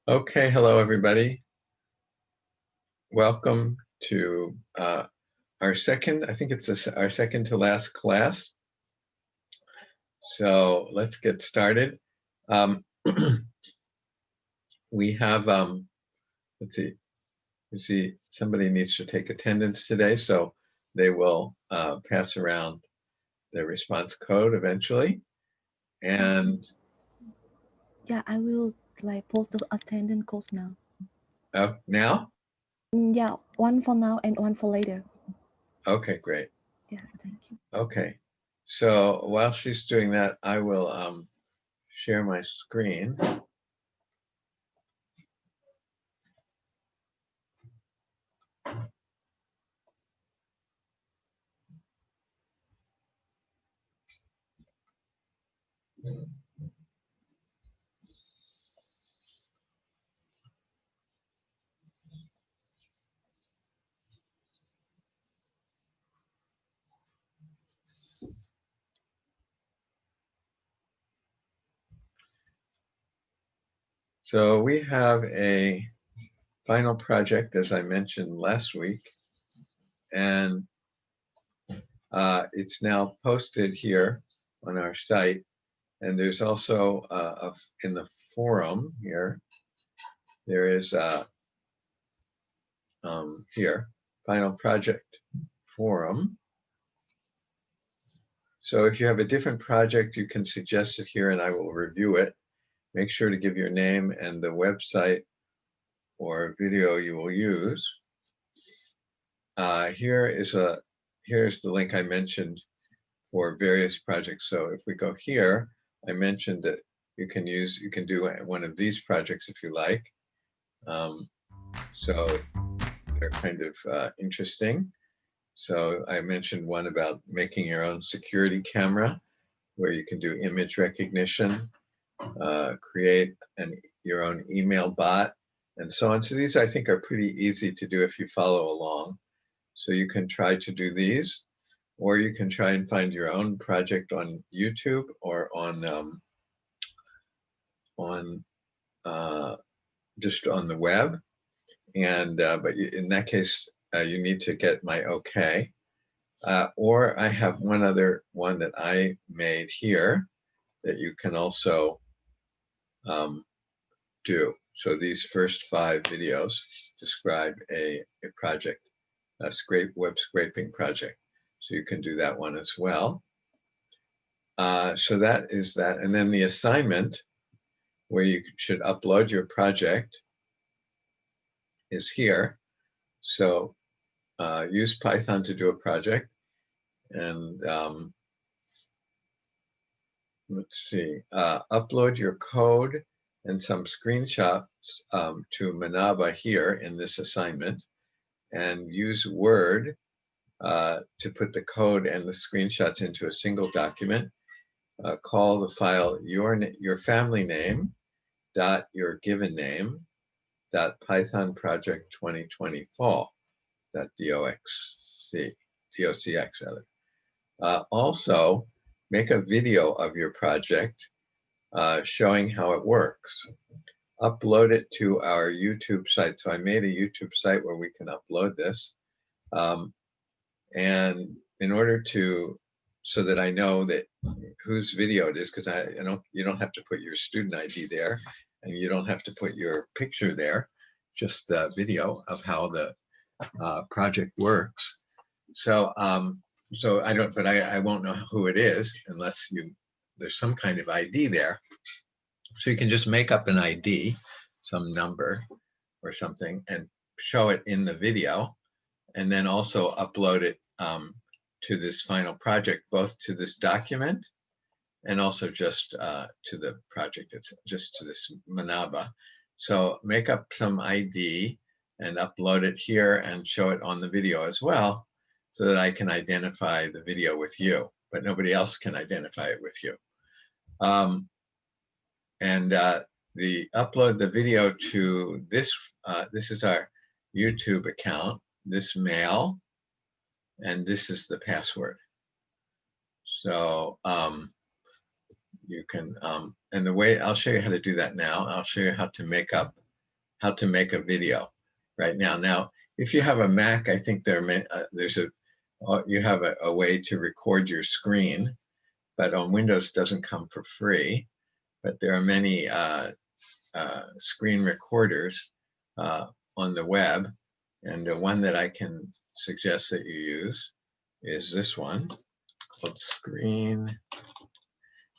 Okay, hello everybody. Welcome to our second, I think it's our second to last class. So let's get started. We have, let's see, somebody needs to take attendance today, so they will pass around the response code eventually. And yeah, I will post the attendance code now. now? Yeah, one for now and one for later. Okay, great. Yeah, thank you. Okay, so while she's doing that, I will share my screen. So we have a final project, as I mentioned last week, and it's now posted here on our site. And there's also in the forum here, there is here, final project forum. So if you have a different project, you can suggest it here and I will review it. Make sure to give your name and the website or video you will use. Here's the link I mentioned for various projects. So if we go here, I mentioned that you can do one of these projects if you like. So they're kind of interesting. So I mentioned one about making your own security camera, where you can do image recognition, create your own email bot, and so on. So these I think are pretty easy to do if you follow along. So you can try to do these, or you can try and find your own project on YouTube or on just on the web. And but in that case, you need to get my okay. Or I have one other one that I made here that you can also do. So these first 5 videos describe a project, a web scraping project. So you can do that one as well. So that is that. And then the assignment, where you should upload your project, is here. So use Python to do a project. And let's see, upload your code and some screenshots to Manaba here in this assignment, and use Word to put the code and the screenshots into a single document. Call the file your family name dot your given name dot Python project 2020 fall dot docx rather. Also, make a video of your project showing how it works. Upload it to our YouTube site. So I made a YouTube site where we can upload this. And in order to, so that I know that whose video it is, because you don't have to put your student ID there, and you don't have to put your picture there, just a video of how the project works. So so I won't know who it is unless there's some kind of ID there. So you can just make up an ID, some number or something, and show it in the video, and then also upload it to this final project, both to this document and also just to the project. It's just to this Manaba. So make up some ID and upload it here and show it on the video as well, so that I can identify the video with you, but nobody else can identify it with you. And upload the video to this. This is our YouTube account, this mail, and this is the password. So you can, and the way, I'll show you how to do that now. I'll show you how to make up how to make a video right now. Now, if you have a Mac, I think you have a way to record your screen, but on Windows it doesn't come for free. But there are many screen recorders on the web, and the one that I can suggest that you use is this one called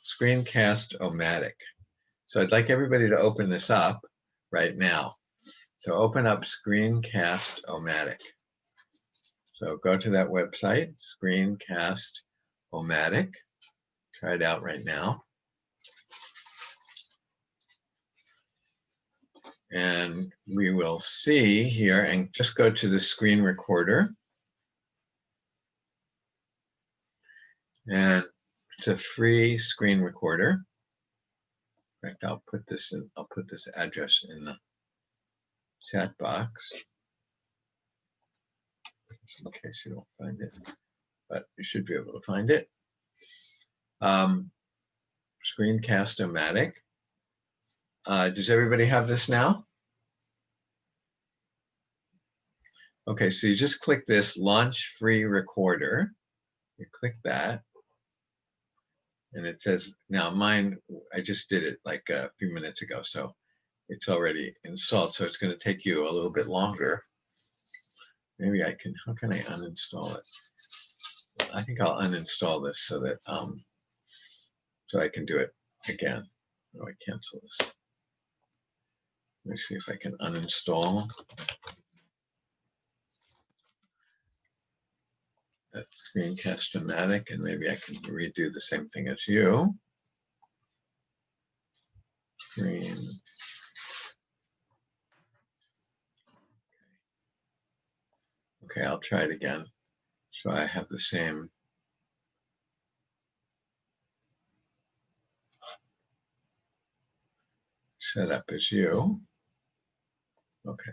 Screencast-O-Matic. So I'd like everybody to open this up right now. So open up Screencast-O-Matic. So go to that website, Screencast-O-Matic. Try it out right now. And we will see here, and just go to the screen recorder. And it's a free screen recorder. In fact, I'll put this address in the chat box in case you don't find it, but you should be able to find it. Screencast-O-Matic. Does everybody have this now? Okay, so you just click this launch free recorder. You click that, and it says, now mine, I just did it like a few minutes ago, so it's already installed, so it's going to take you a little bit longer. Maybe I can, how can I uninstall it? I think I'll uninstall this so that, so I can do it again. How do I cancel this? Let me see if I can uninstall that Screencast-O-Matic, and maybe I can redo the same thing as you. Okay, I'll try it again. So I have the same setup as you. Okay,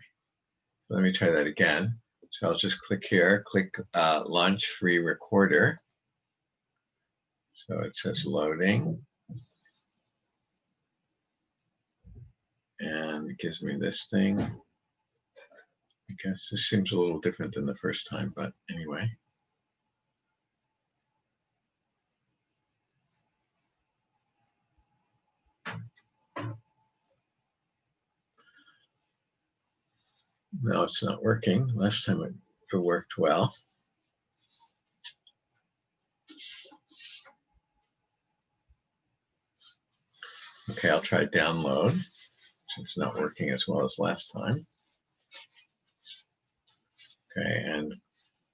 let me try that again. So I'll just click here, click launch free recorder. So it says loading. And it gives me this thing. I guess this seems a little different than the first time, but anyway. No, it's not working. Last time it worked well. Okay, I'll try download. It's not working as well as last time. Okay, and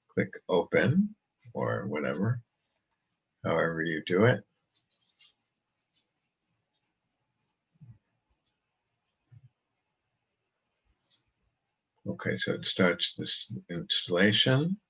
click open or whatever, however you do it. Okay, so it starts this installation.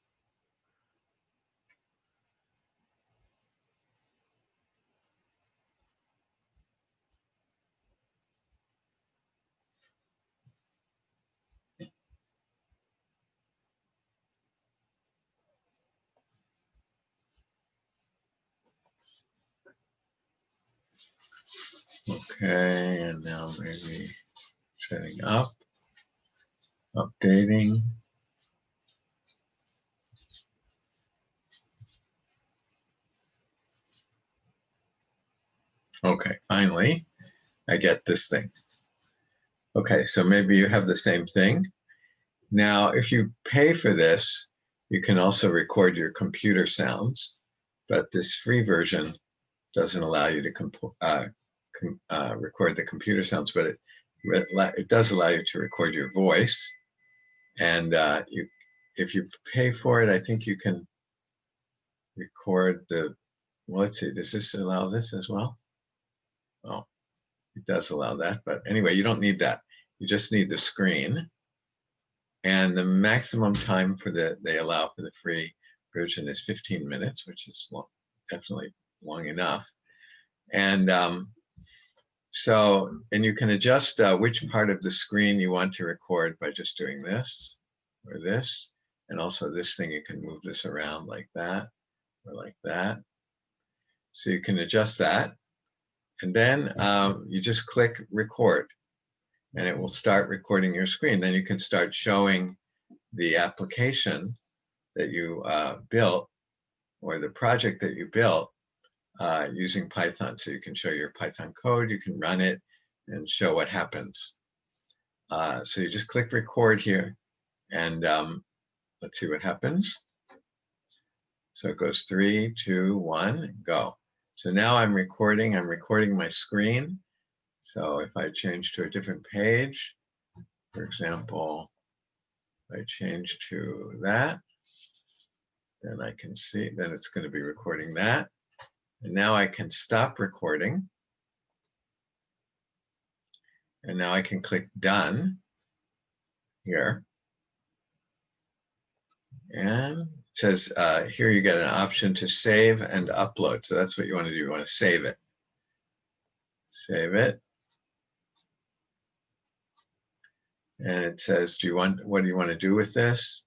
Okay, and now maybe setting up, updating. Okay, finally, I get this thing. Okay, so maybe you have the same thing. Now, if you pay for this, you can also record your computer sounds, but this free version doesn't allow you to record the computer sounds, but it does allow you to record your voice. And if you pay for it, I think you can record the, well, let's see, does this allow this as well? Oh, it does allow that, but anyway, you don't need that. You just need the screen. And the maximum time they allow for the free version is 15 minutes, which is definitely long enough. And and you can adjust which part of the screen you want to record by just doing this or this. And also this thing, you can move this around like that or like that. So you can adjust that. And then you just click record. and it will start recording your screen. Then you can start showing the application that you built, or the project that you built using Python. So you can show your Python code, you can run it and show what happens. So you just click record here, and let's see what happens. So it goes 3, 2, 1, go. So now I'm recording my screen. So if I change to a different page, for example, I change to that, then I can see, then it's going to be recording that. And now I can stop recording. And now I can click done here. And it says here you get an option to save and upload. So that's what you want to do. You want to save it. Save it. And it says, what do you want to do with this?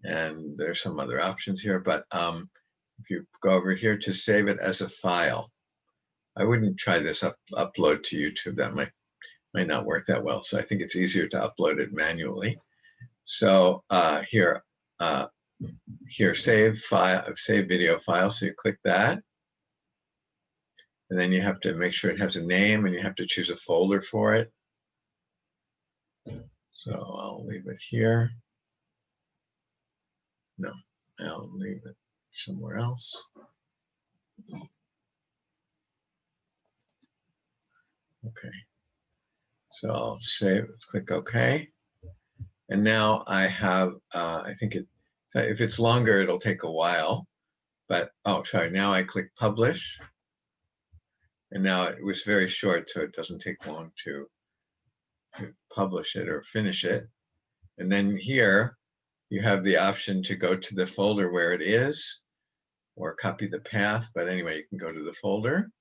And there's some other options here, but if you go over here to save it as a file, I wouldn't try this upload to YouTube. That might not work that well. So I think it's easier to upload it manually. So here, save file, save video file. So you click that, and then you have to make sure it has a name, and you have to choose a folder for it. So I'll leave it here. No, I'll leave it somewhere else. Okay. So I'll save, click OK. And now I have, I think if it's longer, it'll take a while. But, oh, sorry, now I click publish. And now it was very short, so it doesn't take long to publish it or finish it. And then here, you have the option to go to the folder where it is, or copy the path. But anyway, you can go to the folder.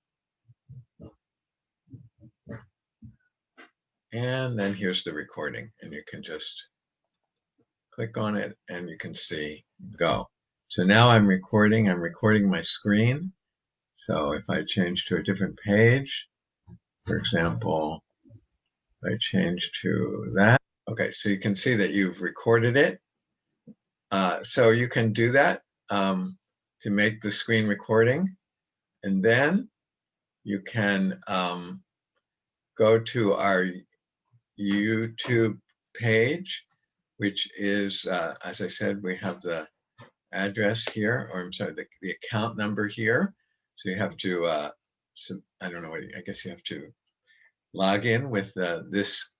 And then here's the recording, and you can just click on it, and you can see go. So now I'm recording my screen. So if I change to a different page, for example, I change to that. Okay, so you can see that you've recorded it. So you can do that to make the screen recording. And then you can go to our YouTube page, which is, as I said, we have the address here, or I'm sorry, the account number here. So you have to, I don't know, I guess you have to log in with this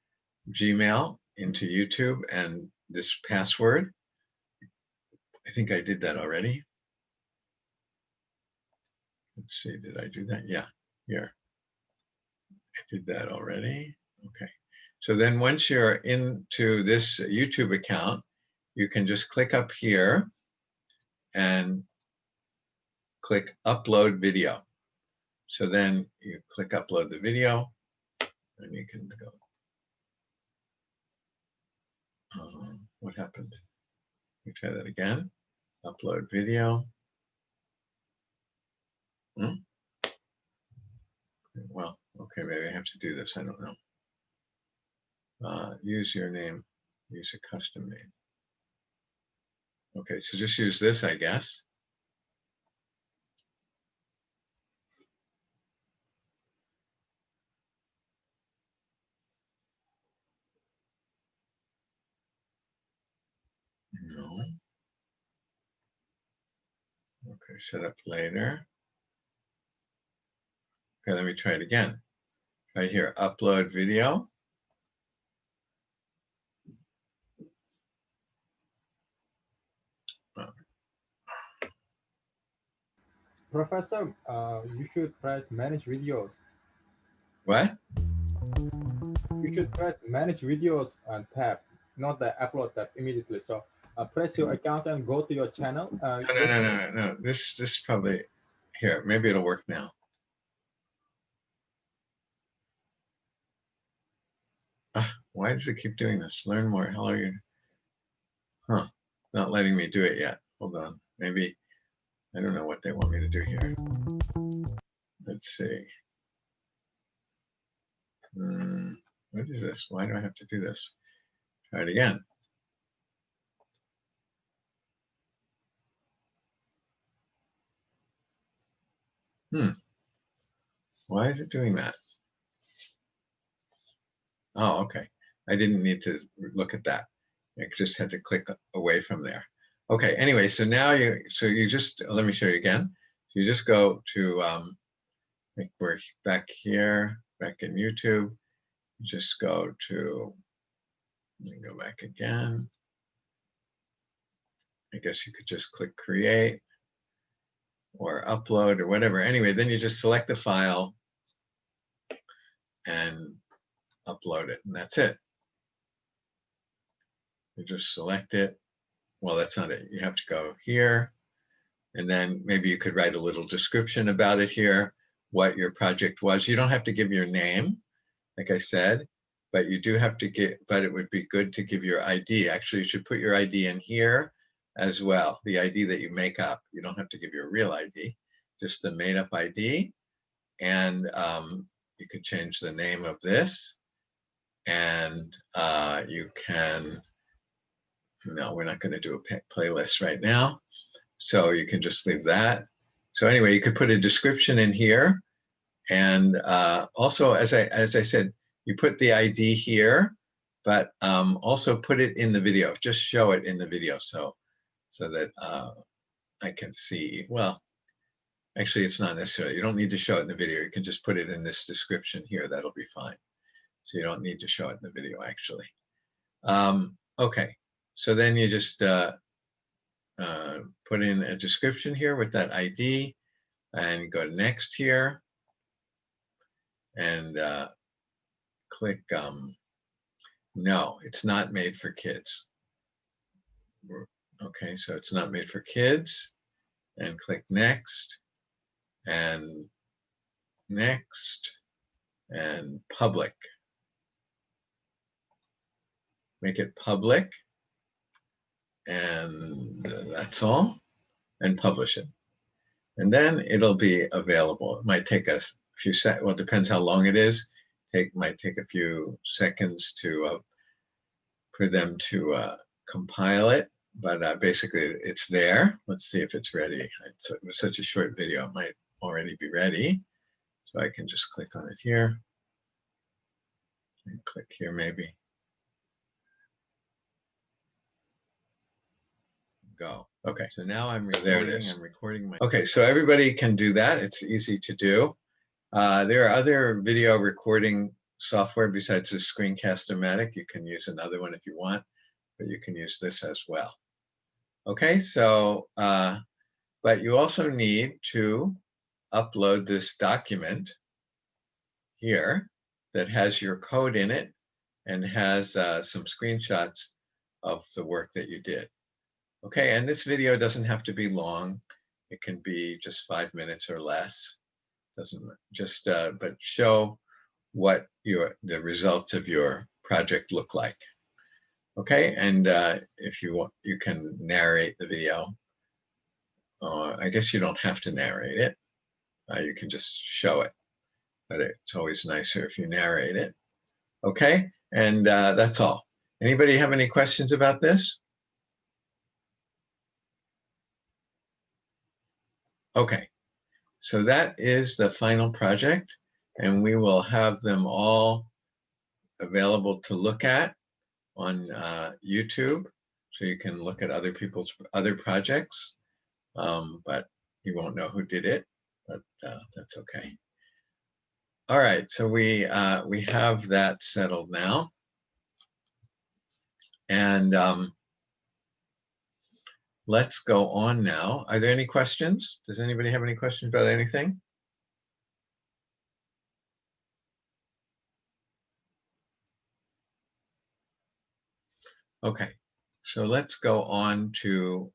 Gmail into YouTube and this password. I think I did that already. Let's see, did I do that? Yeah, here. I did that already. Okay. So then once you're into this YouTube account, you can just click up here and click upload video. So then you click upload the video, and you can go. What happened? Let me try that again. Upload video. Well, okay, maybe I have to do this. I don't know. Use your name. Use a custom name. Okay, so just use this, I guess. No. Okay, set up later. Okay, let me try it again. Right here, upload video. Professor, you should press manage videos. What? You should press manage videos tab, not the upload tab immediately. So press your account and go to your channel. No. This probably, here, maybe it'll work now. Why does it keep doing this? Learn more. How are you? Huh. Not letting me do it yet. Hold on. Maybe, I don't know what they want me to do here. Let's see. What is this? Why do I have to do this? Try it again. Why is it doing that? Oh, okay. I didn't need to look at that. I just had to click away from there. Okay, anyway, so now you just, let me show you again. So you just go to, I think we're back here, back in YouTube. Just go to, let me go back again. I guess you could just click create or upload or whatever. Anyway, then you just select the file and upload it, and that's it. You just select it. Well, that's not it. You have to go here, and then maybe you could write a little description about it here, what your project was. You don't have to give your name, like I said, but you do have to but it would be good to give your ID. Actually, you should put your ID in here as well, the ID that you make up. You don't have to give your real ID, just the made up ID. And you could change the name of this, and you can, no, we're not going to do a playlist right now. So you can just leave that. So anyway, you could put a description in here. And also, as I said, you put the ID here, but also put it in the video. Just show it in the video so that I can see. Well, actually, it's not necessary. You don't need to show it in the video. You can just put it in this description here. That'll be fine. So you don't need to show it in the video, actually. Okay, so then you just put in a description here with that ID and go to next here and click no, it's not made for kids. Okay, so it's not made for kids, and click next and next and public. Make it public, and that's all, and publish it. And then it'll be available. It might take a few seconds, well, it depends how long it is. Might take a few seconds for them to compile it, but basically it's there. Let's see if it's ready. It was such a short video, it might already be ready. So I can just click on it here and click here maybe. Go. Okay, so now there it is. I'm recording my. Okay, so everybody can do that. It's easy to do. There are other video recording software besides the Screencast-O-Matic. You can use another one if you want, but you can use this as well. Okay, so, but you also need to upload this document here that has your code in it and has some screenshots of the work that you did. Okay, and this video doesn't have to be long. It can be just 5 minutes or less. Doesn't just, but show what the results of your project look like. Okay, and if you want, you can narrate the video. I guess you don't have to narrate it. You can just show it, but it's always nicer if you narrate it. Okay, and that's all. Anybody have any questions about this? Okay, so that is the final project, and we will have them all available to look at on YouTube, so you can look at other people's other projects, but you won't know who did it, but that's okay. All right, so we have that settled now, and let's go on now. Are there any questions? Does anybody have any questions about anything? Okay, so let's go on to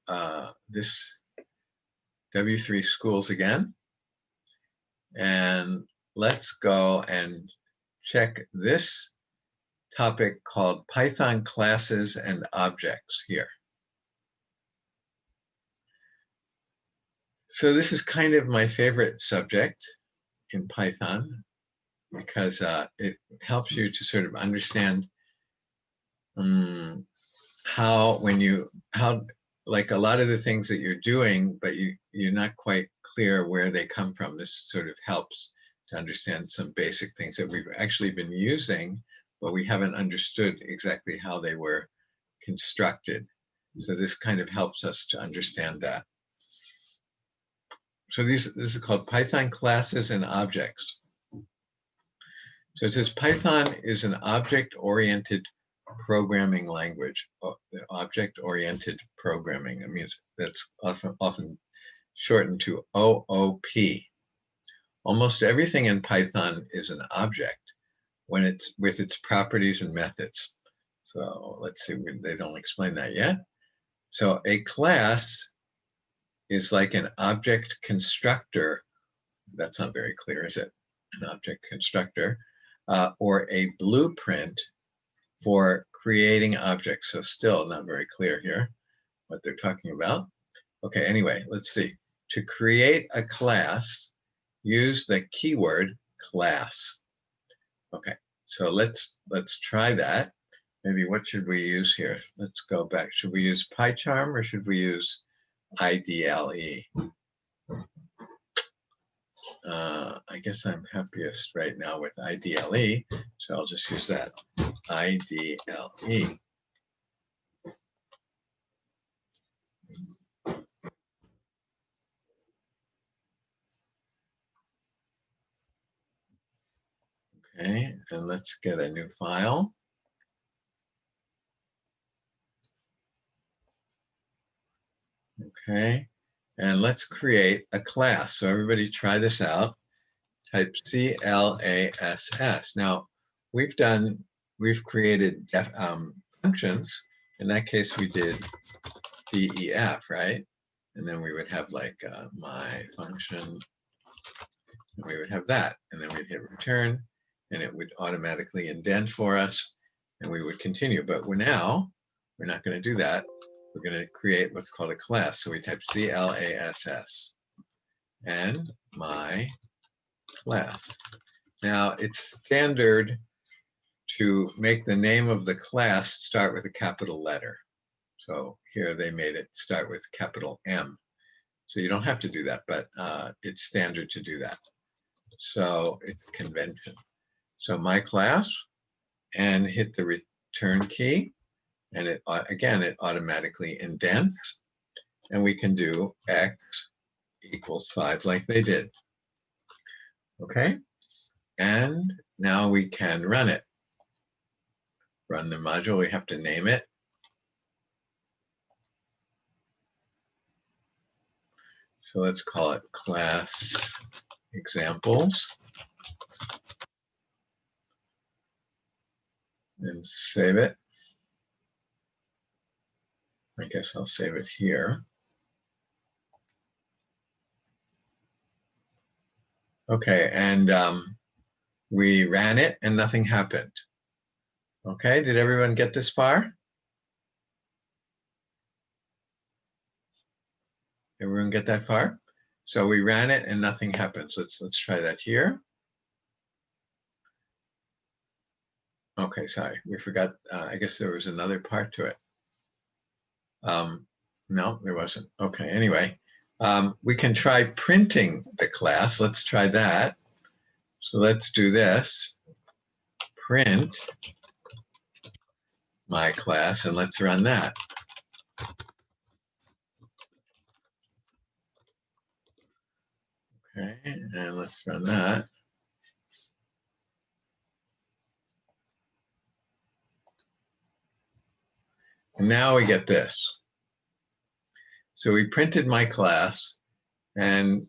this W3 schools again. And let's go and check this topic called Python classes and objects here. So this is kind of my favorite subject in Python. because it helps you to sort of understand how like a lot of the things that you're doing, but you're not quite clear where they come from. This sort of helps to understand some basic things that we've actually been using, but we haven't understood exactly how they were constructed. So this kind of helps us to understand that. So this is called Python classes and objects. So it says Python is an object-oriented programming language. Object-oriented programming. It means that's often shortened to OOP. Almost everything in Python is an object when it's with its properties and methods. So let's see, they don't explain that yet. So a class is like an object constructor. That's not very clear, is it? An object constructor, or a blueprint for creating objects. So still not very clear here what they're talking about. Okay, anyway, let's see. To create a class, use the keyword class. Okay, so let's try that. Maybe what should we use here? Let's go back. Should we use PyCharm or should we use IDLE? I guess I'm happiest right now with IDLE, so I'll just use that. IDLE. Okay, and let's get a new file. Okay, and let's create a class. So everybody try this out. Type CLASS. Now we've created functions. In that case, we did DEF, right? And then we would have like my function, and we would have that, and then we'd hit return, and it would automatically indent for us, and we would continue. But we're not going to do that. We're going to create what's called a class. So we type CLASS, and my class. Now it's standard to make the name of the class start with a capital letter. So here they made it start with capital M. So you don't have to do that, but it's standard to do that. So it's convention. So my class, and hit the return key, and it again, it automatically indents, and we can do X equals 5 like they did. Okay, and now we can run it. Run the module, we have to name it. So let's call it class examples. And save it. I guess I'll save it here. Okay, and we ran it and nothing happened. Okay, did everyone get this far? Everyone get that far? So we ran it and nothing happens. Let's try that here. Okay, sorry, we forgot. I guess there was another part to it. No, there wasn't. Okay, anyway, we can try printing the class. Let's try that. So let's do this. Print my class, and let's run that. Okay, and let's run that. And now we get this. So we printed my class, and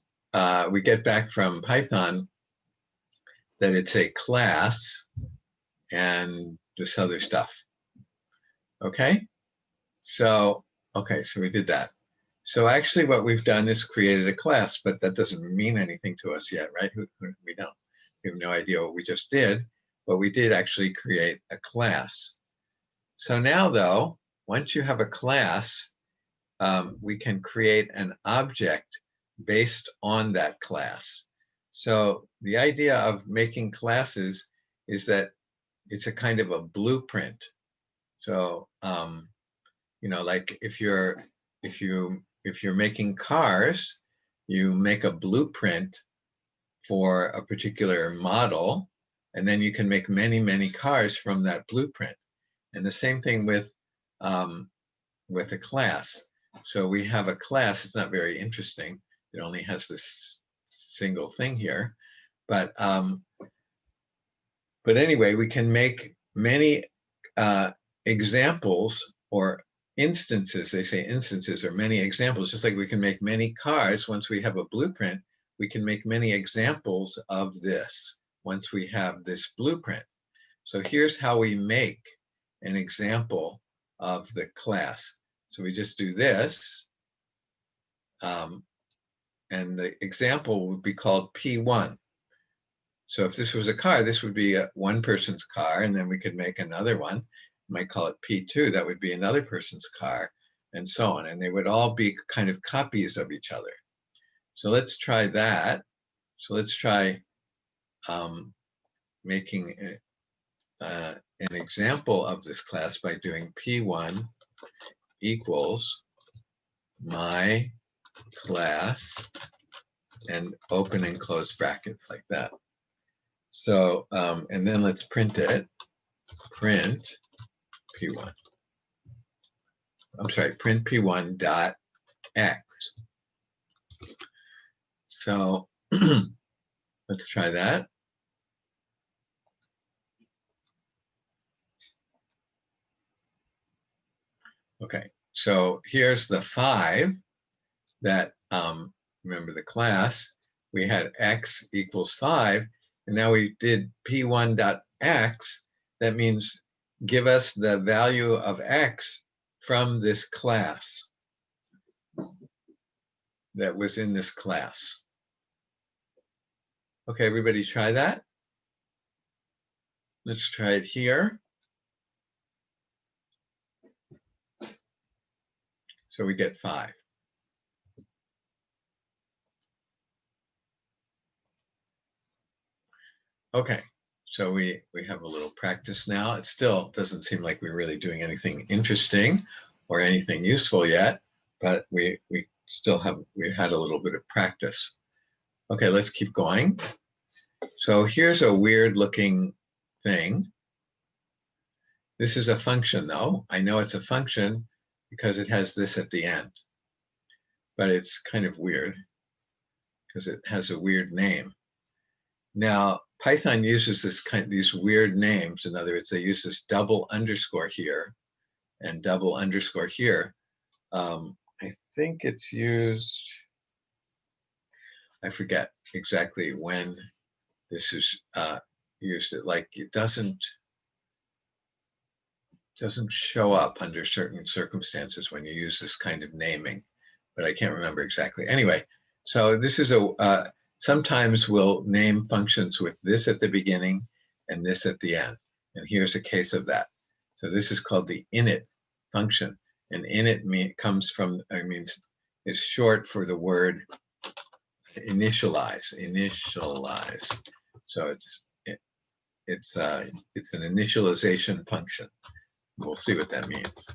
we get back from Python that it's a class and this other stuff. Okay, so we did that. So actually what we've done is created a class, but that doesn't mean anything to us yet, right? We don't. We have no idea what we just did, but we did actually create a class. So now though, once you have a class, we can create an object based on that class. So the idea of making classes is that it's a kind of a blueprint. So you know, like if you're making cars, you make a blueprint for a particular model, and then you can make many cars from that blueprint. And the same thing with a class. So we have a class. It's not very interesting. It only has this single thing here, but anyway, we can make many examples or instances. They say instances or many examples, just like we can make many cars. Once we have a blueprint, we can make many examples of this once we have this blueprint. So here's how we make an example of the class. So we just do this, and the example would be called P1. So if this was a car, this would be one person's car, and then we could make another one. We might call it P2. That would be another person's car, and so on. And they would all be kind of copies of each other. So let's try that. So let's try making an example of this class by doing P1 equals my class and open and close brackets like that. So, and then let's print it. Print P1. I'm sorry, print P1 dot X. So let's try that. Okay, so here's the 5 that, remember the class, we had X equals 5, and now we did P1 dot X. That means give us the value of X from this class that was in this class. Okay, everybody try that. Let's try it here. So we get 5. Okay, so we have a little practice now. It still doesn't seem like we're really doing anything interesting or anything useful yet, but we had a little bit of practice. Okay, let's keep going. So here's a weird looking thing. This is a function though. I know it's a function because it has this at the end, but it's kind of weird because it has a weird name. Now, Python uses these weird names. In other words, they use this double underscore here and double underscore here. I think it's used, I forget exactly when this is used. It doesn't show up under certain circumstances when you use this kind of naming, but I can't remember exactly. Anyway, so this is sometimes we'll name functions with this at the beginning and this at the end. And here's a case of that. So this is called the init function. And init is short for the word initialize. So it's an initialization function. We'll see what that means.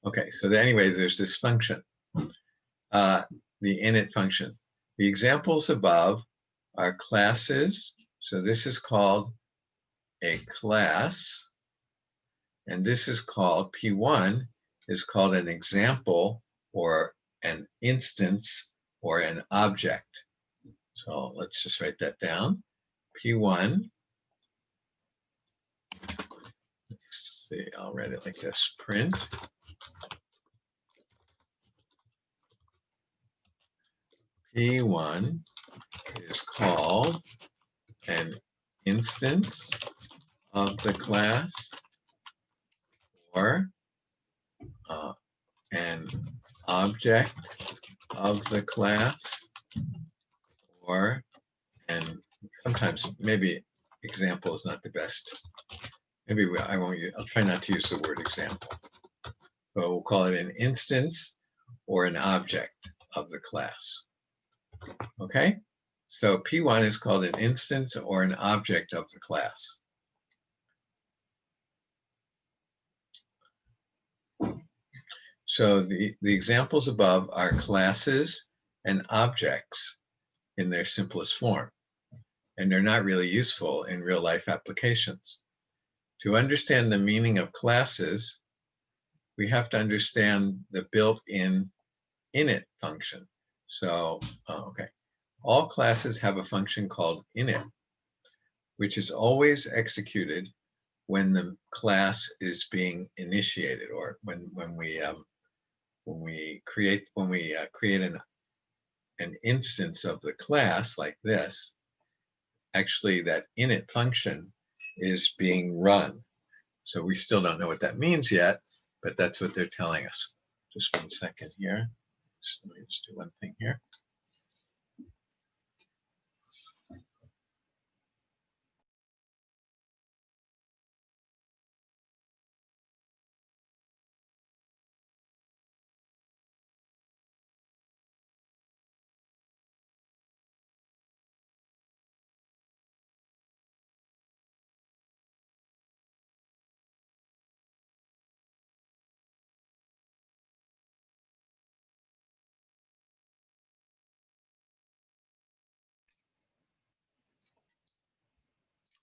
Okay, so anyways, there's this function, the init function. The examples above are classes. So this is called a class, and this is called, P1 is called an example or an instance or an object. So let's just write that down. P1, let's see, I'll write it like this, print P1 is called an instance of the class or an object of the class, or, and sometimes maybe example is not the best. Maybe I'll try not to use the word example, but we'll call it an instance or an object of the class. Okay, So P1 is called an instance or an object of the class. So the examples above are classes and objects in their simplest form, and they're not really useful in real life applications. To understand the meaning of classes, we have to understand the built-in init function. So, okay, all classes have a function called init, which is always executed when the class is being initiated, or when we create an instance of the class like this. Actually, that init function is being run. So we still don't know what that means yet, but that's what they're telling us. Just 1 second here. Let me just do one thing here.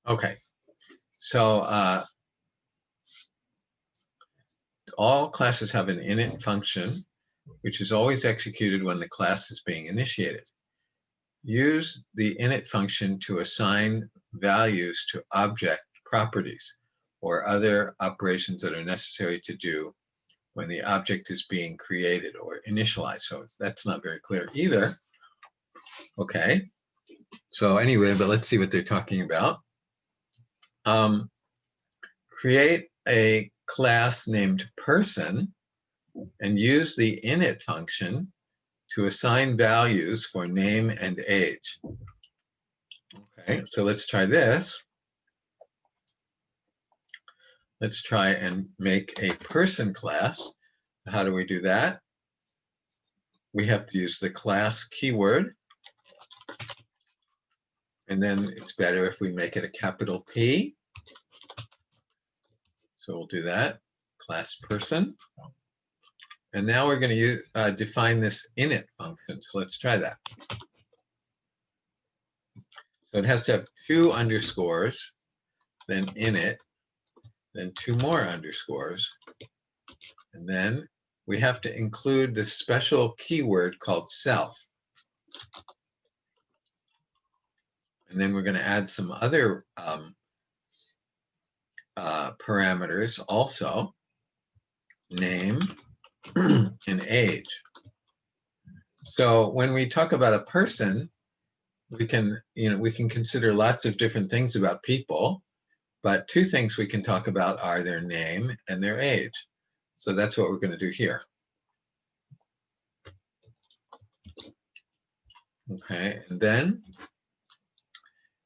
Okay, so all classes have an init function, which is always executed when the class is being initiated. Use the init function to assign values to object properties or other operations that are necessary to do when the object is being created or initialized. So that's not very clear either. Okay, so anyway, but let's see what they're talking about. Create a class named person and use the init function to assign values for name and age. Okay, so let's try this. Let's try and make a person class. How do we do that? We have to use the class keyword. And then it's better if we make it a capital P. So we'll do that, class person. And now we're going to define this init function. So let's try that. So it has to have 2 underscores, then init, then 2 more underscores. And then we have to include the special keyword called self. And then we're going to add some other parameters also, name and age. So when we talk about a person, we can consider lots of different things about people, but 2 things we can talk about are their name and their age. So that's what we're going to do here. Okay, and then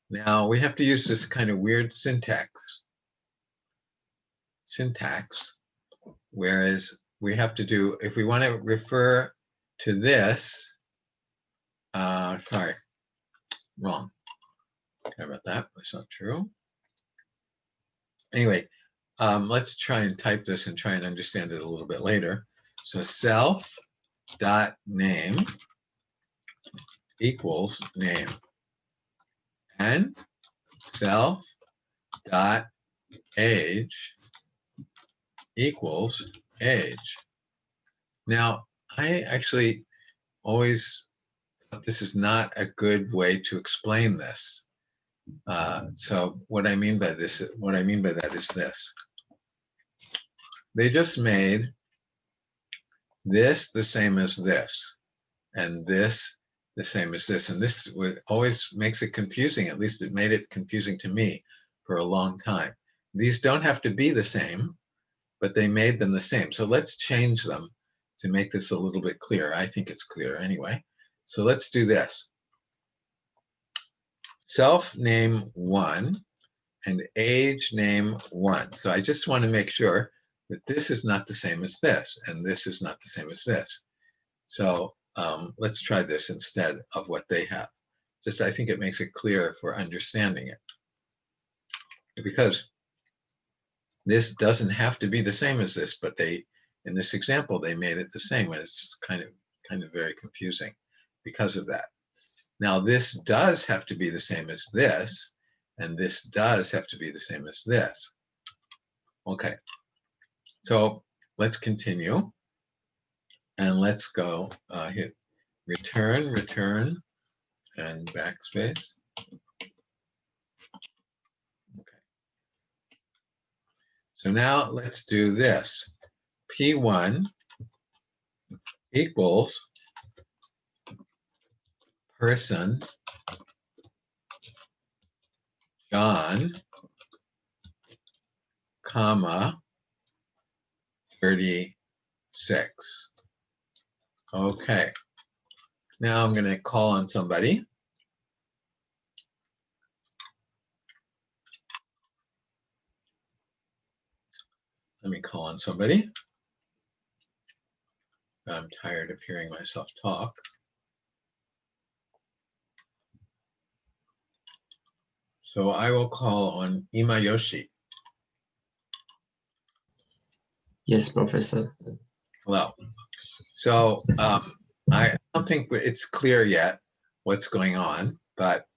now we have to use this kind of weird syntax, whereas we have to do, if we want to refer to this, sorry, wrong. Sorry about that, that's not true. Anyway, let's try and type this and try and understand it a little bit later. So self.name equals name, and self.age equals age. Now, I actually always thought this is not a good way to explain this. So what I mean by that is this. They just made this the same as this, and this the same as this, and this always makes it confusing. At least it made it confusing to me for a long time. These don't have to be the same, but they made them the same. So let's change them to make this a little bit clearer. I think it's clear anyway. So let's do this. Self name 1 and age name 1. So I just want to make sure that this is not the same as this, and this is not the same as this. So let's try this instead of what they have. Just I think it makes it clear for understanding it. Because this doesn't have to be the same as this, but in this example, they made it the same, and it's kind of very confusing because of that. Now, this does have to be the same as this, and this does have to be the same as this. Okay, so let's continue, and let's go hit return, and backspace. Okay. So now let's do this. P1 equals person John, comma 36. Okay. Now I'm going to call on somebody. Let me call on somebody. I'm tired of hearing myself talk. So I will call on Imayoshi. Yes, Professor. Hello. So I don't think it's clear yet what's going on, but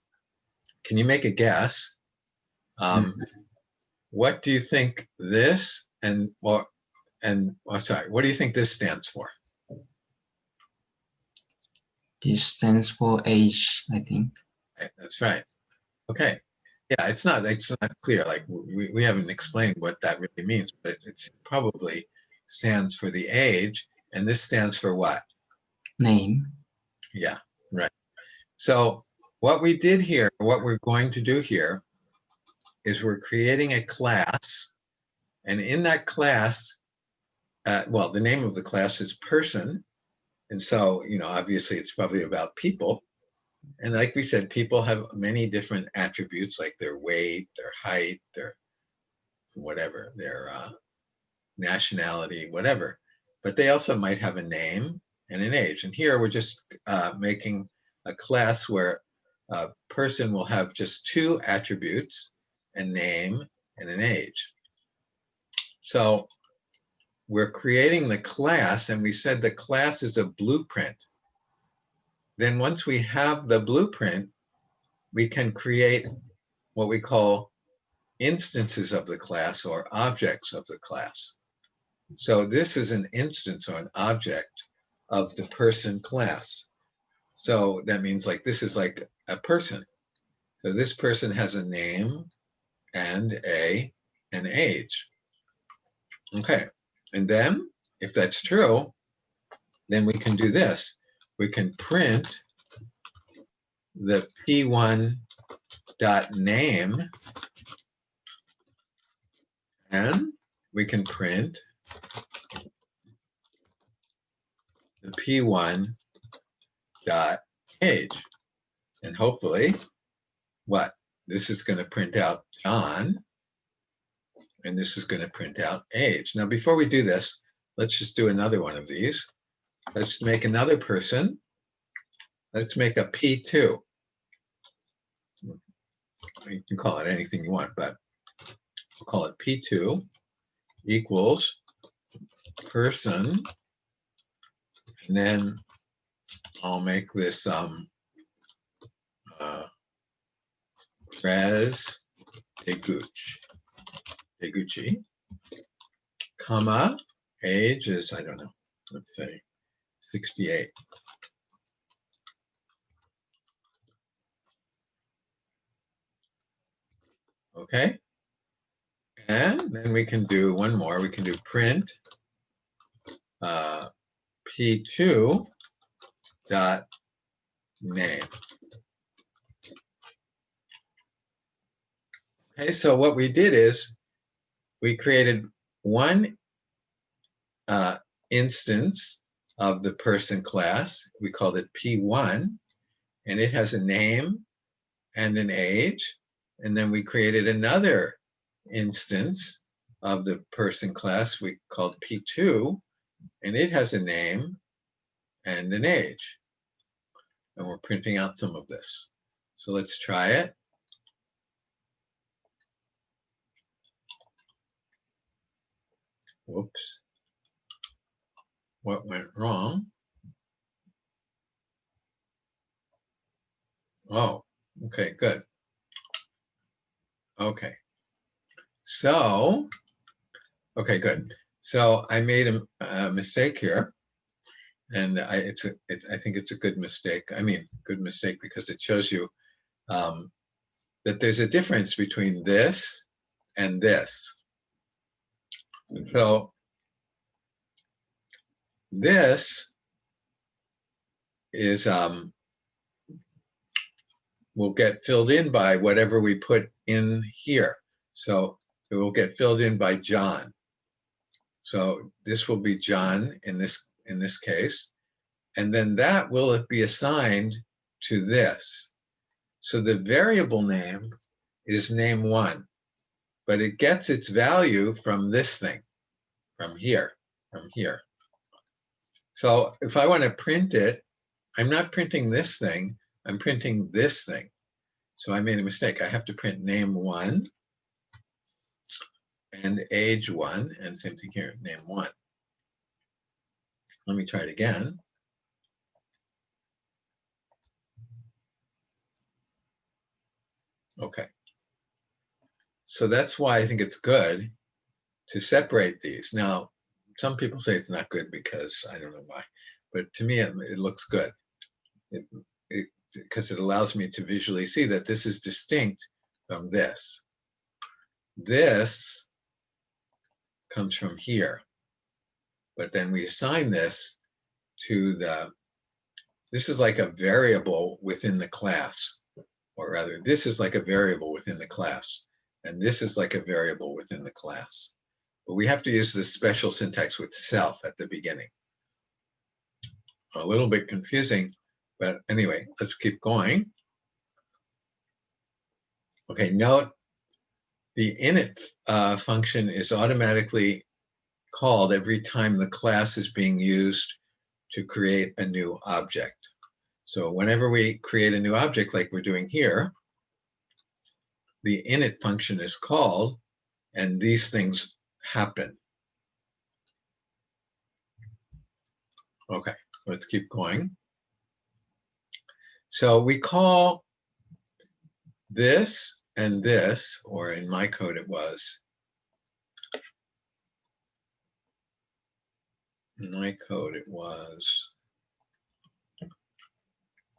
can you make a guess? What do you think this what do you think this stands for? This stands for age, I think. Okay, that's right. Okay. Yeah, it's not clear. Like we haven't explained what that really means, but it probably stands for the age, and this stands for what? Name. Yeah, right. So what we did here, what we're going to do here, is we're creating a class, and in that class, well, the name of the class is person, and so, you know, obviously it's probably about people. And like we said, people have many different attributes, like their weight, their height, their whatever, their nationality, whatever. But they also might have a name and an age. And here we're just making a class where a person will have just two attributes, a name and an age. So we're creating the class, and we said the class is a blueprint. Then once we have the blueprint, we can create what we call instances of the class or objects of the class. So this is an instance or an object of the person class. So that means like this is like a person. So this person has a name and an age. Okay, and then if that's true, then we can do this. We can print the p1.name, and we can print the p1.age. And hopefully, what? This is going to print out John, and this is going to print out age. Now, before we do this, let's just do another one of these. Let's make another person. Let's make a P2. You can call it anything you want, but we'll call it P2 equals person. And then I'll make this res Deguchi, comma, age is, I don't know, let's say 68. Okay, and then we can do one more. We can do print P2 dot name. Okay, so what we did is we created one instance of the person class. We called it P1, and it has a name and an age. And then we created another instance of the person class we called P2, and it has a name and an age. And we're printing out some of this. So let's try it. Whoops. What went wrong? Oh, okay, good. Okay. So, okay, good. So I made a mistake here, and I think it's a good mistake. I mean, good mistake because it shows you that there's a difference between this and this. So this is will get filled in by whatever we put in here. So it will get filled in by John. So this will be John in this case, and then that will be assigned to this. So the variable name is name1, but it gets its value from this thing, from here. So if I want to print it, I'm not printing this thing, I'm printing this thing. So I made a mistake. I have to print name1 and age1, and same thing here, name1. Let me try it again. Okay. So that's why I think it's good to separate these. Now, some people say it's not good because I don't know why, but to me, it looks good. Because it allows me to visually see that this is distinct from this. This comes from here, but then we assign this to this is like a variable within the class, or rather, this is like a variable within the class, and this is like a variable within the class. But we have to use this special syntax with self at the beginning. A little bit confusing, but anyway, let's keep going. Okay, note the init function is automatically called every time the class is being used to create a new object. So whenever we create a new object like we're doing here, the init function is called and these things happen. Okay, let's keep going. So we call this and this, or in my code it was,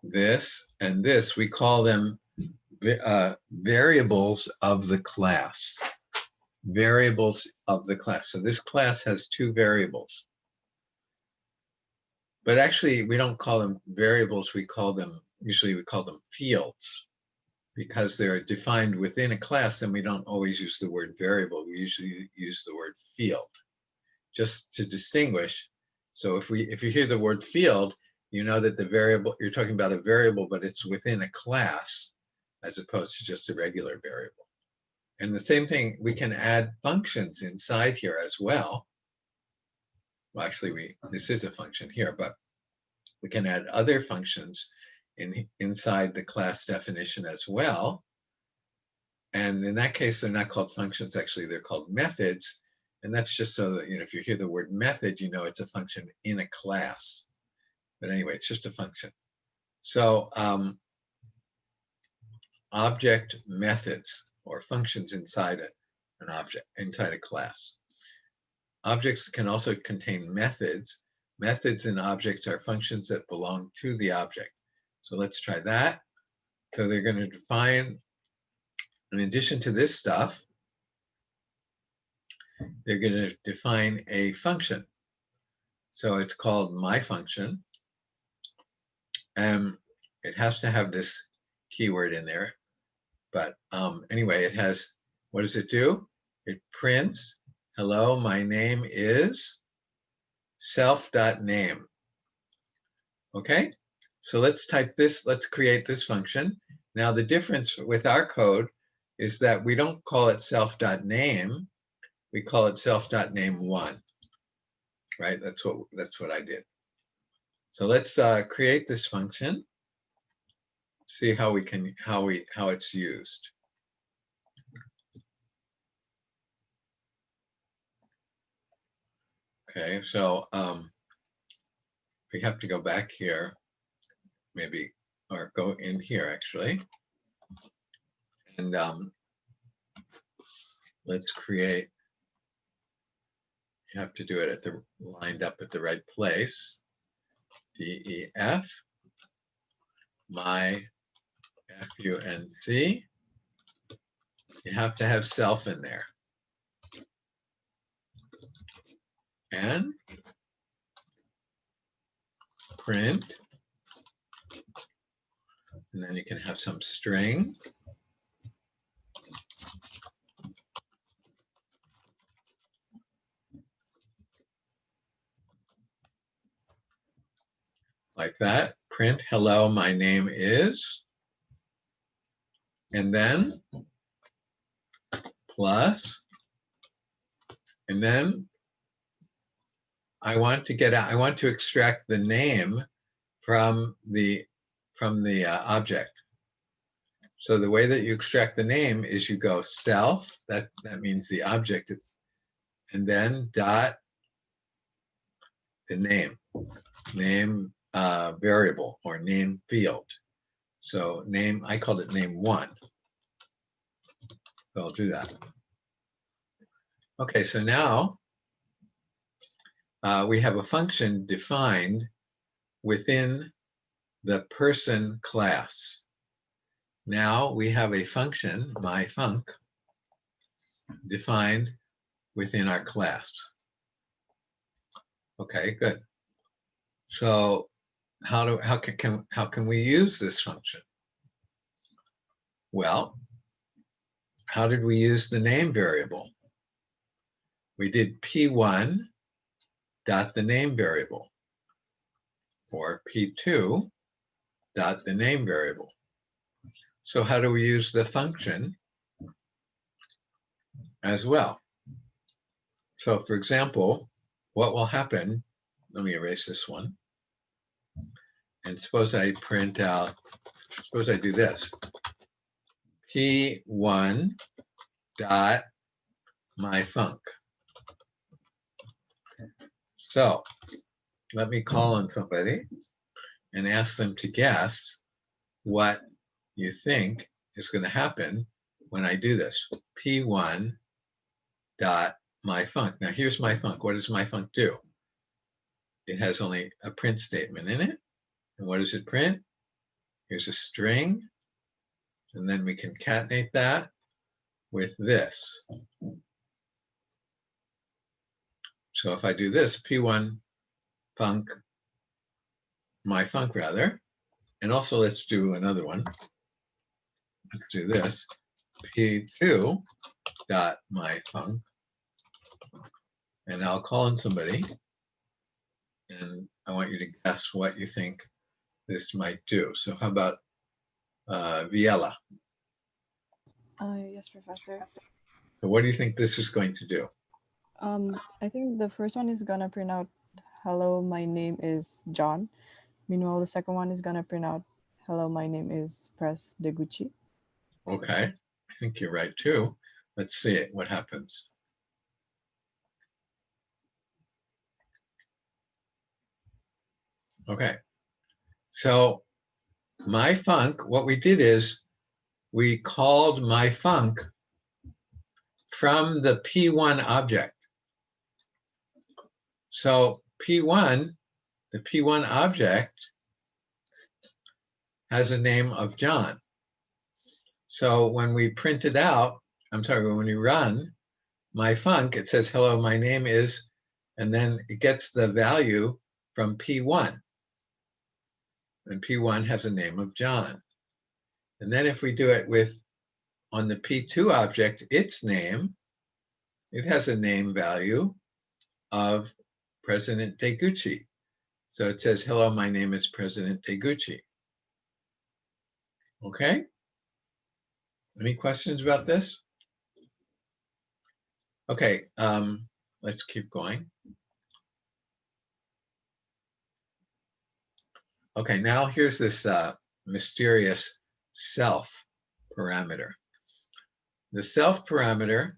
this and this, we call them variables of the class. Variables of the class. So this class has two variables. But actually, we don't call them variables, usually we call them fields. Because they're defined within a class, then we don't always use the word variable. We usually use the word field, just to distinguish. So if you hear the word field, you know that the variable, you're talking about a variable, but it's within a class as opposed to just a regular variable. And the same thing, we can add functions inside here as well. Well, actually, this is a function here, but we can add other functions inside the class definition as well. And in that case, they're not called functions, actually, they're called methods. And that's just so that, if you hear the word method, you know it's a function in a class. But anyway, it's just a function. So object methods, or functions inside an object, inside a class. Objects can also contain methods. Methods in objects are functions that belong to the object. So let's try that. So they're going to define, in addition to this stuff, they're going to define a function. So it's called my function. And it has to have this keyword in there. But anyway, it has, what does it do? It prints, hello, my name is self.name. Okay, so let's type this, let's create this function. Now the difference with our code is that we don't call it self.name, we call it self.name1, right? That's what I did. So let's create this function. see how we can, how it's used. Okay, so we have to go back here, maybe, or go in here actually. And let's create, you have to do it at the, lined up at the right place. DEF, my FUNC. You have to have self in there. And print. And then you can have some string. Like that. Print, hello, my name is. And then plus. And then I want to get out, I want to extract the name from the object. So the way that you extract the name is you go self, that means the object, and then dot the name variable or name field. So name, I called it name1. So I'll do that. Okay, so now we have a function defined within the person class. Now we have a function, myfunc, defined within our class. Okay, good. So how can we use this function? Well, how did we use the name variable? We did p1 dot the name variable, or p2 dot the name variable. So how do we use the function as well? So for example, what will happen, let me erase this one. And suppose I print out, suppose I do this. P1 dot myfunc. So let me call on somebody and ask them to guess what you think is going to happen when I do this. P1 dot myfunc. Now here's myfunc. What does myfunc do? It has only a print statement in it. And what does it print? Here's a string. And then we concatenate that with this. So if I do this, P1 func, myfunc rather, and also let's do another one. Let's do this, P2 dot myfunc, and I'll call on somebody, and I want you to guess what you think this might do. So how about Viella? Yes, Professor. So what do you think this is going to do? I think the first one is gonna print out, hello, my name is John. Meanwhile, the second one is gonna print out, hello, my name is Press Deguchi. Okay, I think you're right too. Let's see it, what happens. Okay, so myfunc, what we did is we called myfunc from the P1 object. So P1, the P1 object has a name of John. So when we print it out, I'm sorry, when we run myfunc, it says, hello, my name is, and then it gets the value from P1. And P1 has a name of John. And then if we do it with, on the P2 object, its name, it has a name value of President Deguchi. So it says, hello, my name is President Deguchi. Okay? Any questions about this? Okay, let's keep going. Okay, now here's this mysterious self parameter. The self parameter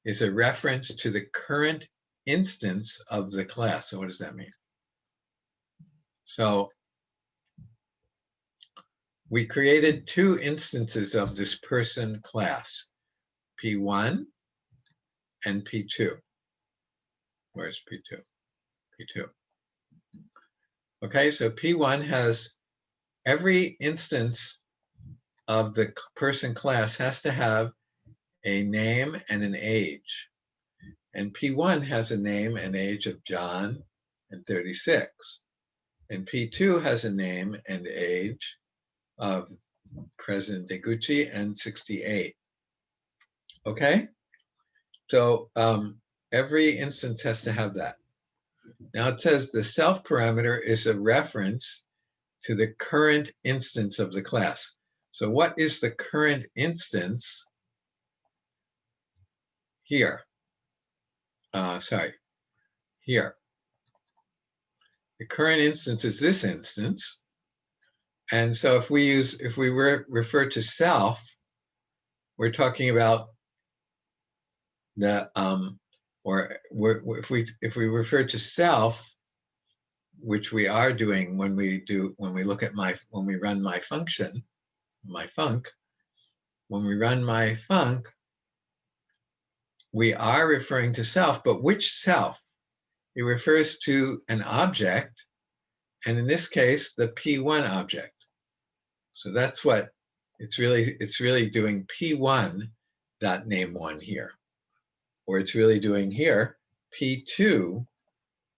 is a reference to the current instance of the class. So what does that mean? So we created two instances of this person class, P1 and P2. Where's P2? P2. Okay, so P1 has every instance of the person class has to have a name and an age. And P1 has a name and age of John and 36. And P2 has a name and age of President Deguchi and 68. Okay? So every instance has to have that. Now it says the self parameter is a reference to the current instance of the class. So what is the current instance here? Here. The current instance is this instance. And so if we refer to self, we're talking about the if we refer to self, which we are doing when we run my function, my func, when we run my func, we are referring to self, but which self? It refers to an object, and in this case, the P1 object. So that's what it's really doing P1 dot name one here, or it's really doing here P2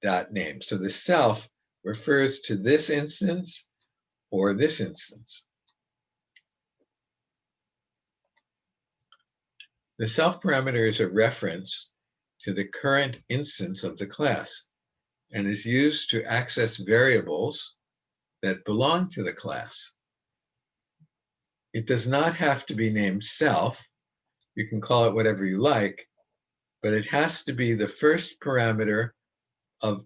dot name. So the self refers to this instance or this instance. The self parameter is a reference to the current instance of the class and is used to access variables that belong to the class. It does not have to be named self. You can call it whatever you like, but it has to be the first parameter of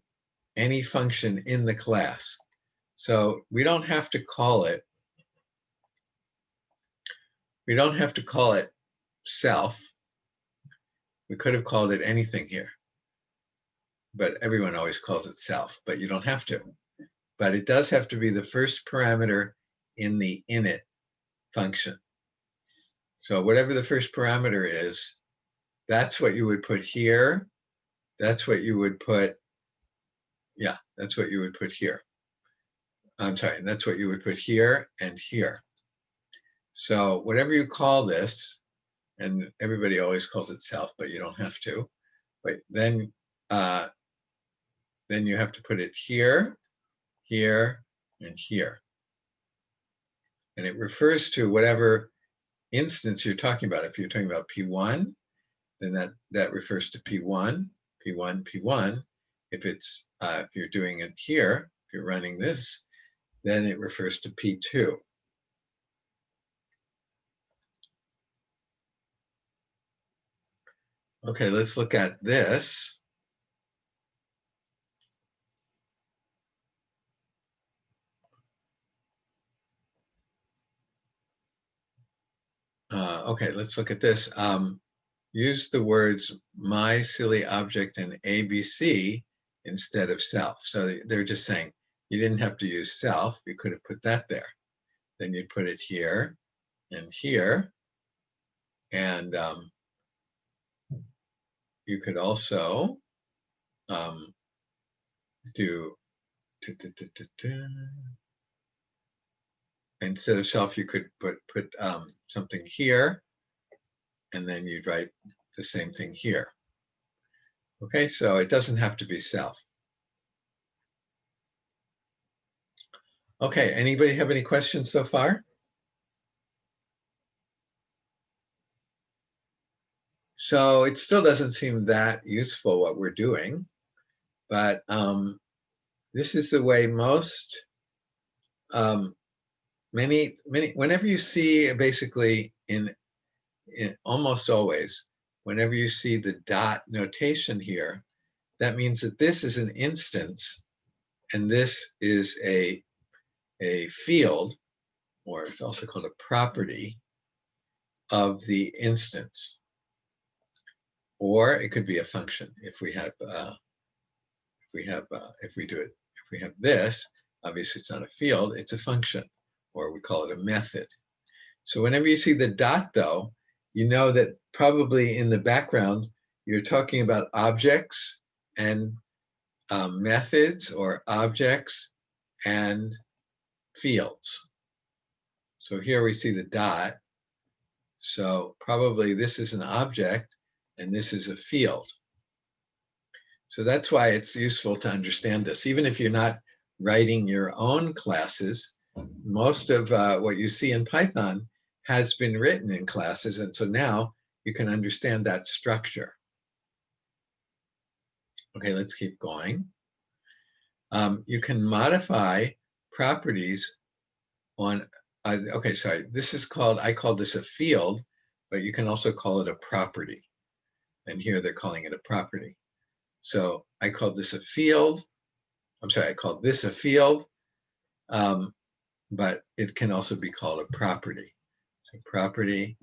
any function in the class. So we don't have to call it self. We could have called it anything here, but everyone always calls it self, but you don't have to. But it does have to be the first parameter in the init function. So whatever the first parameter is, that's what you would put here. That's what you would put, yeah, that's what you would put here. I'm sorry, that's what you would put here and here. So whatever you call this, and everybody always calls it self, but you don't have to. But then you have to put it here, here, and here. And it refers to whatever instance you're talking about. If you're talking about P1, then that refers to P1, P1, P1. If you're doing it here, if you're running this, then it refers to P2. Okay, let's look at this. Okay, let's look at this. Use the words my silly object and ABC instead of self. So they're just saying you didn't have to use self. You could have put that there. Then you'd put it here and here. And you could also do instead of self, you could put something here, and then you'd write the same thing here. Okay, so it doesn't have to be self. Okay, anybody have any questions so far? So it still doesn't seem that useful what we're doing, but this is the way most, whenever you see basically in almost always, whenever you see the dot notation here, that means that this is an instance and this is a field, or it's also called a property of the instance. Or it could be a function. If we have this, obviously it's not a field, it's a function, or we call it a method. So whenever you see the dot though, you know that probably in the background, you're talking about objects and methods, or objects and fields. So here we see the dot. So probably this is an object and this is a field. So that's why it's useful to understand this. Even if you're not writing your own classes, most of what you see in Python has been written in classes. And so now you can understand that structure. Okay, let's keep going. You can modify properties on, okay, sorry, this is called, I call this a field, but you can also call it a property. And here they're calling it a property. So I called this a field. I'm sorry, I called this a field, but it can also be called a property. So property,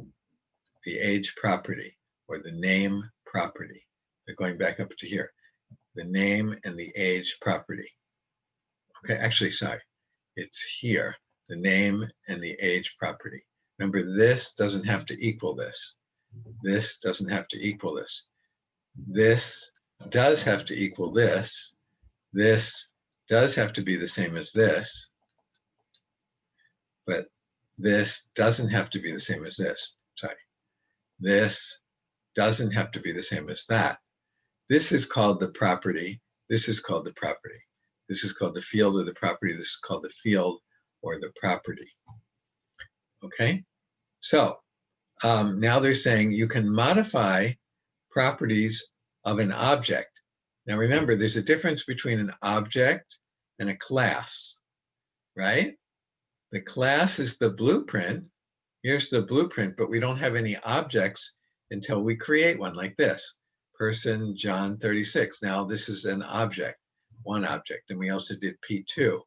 the age property, or the name property. So going back up to here, the name and the age property. Okay, actually, sorry, it's here, the name and the age property. Remember, this doesn't have to equal this. This doesn't have to equal this. This does have to equal this. This does have to be the same as this, but this doesn't have to be the same as this. Sorry. This doesn't have to be the same as that. This is called the property. This is called the property. This is called the field or the property. This is called the field or the property. Okay? So now they're saying you can modify properties of an object. Now remember, there's a difference between an object and a class, right? The class is the blueprint. Here's the blueprint, but we don't have any objects until we create one like this. Person John 36. Now this is an object, one object. And we also did P2,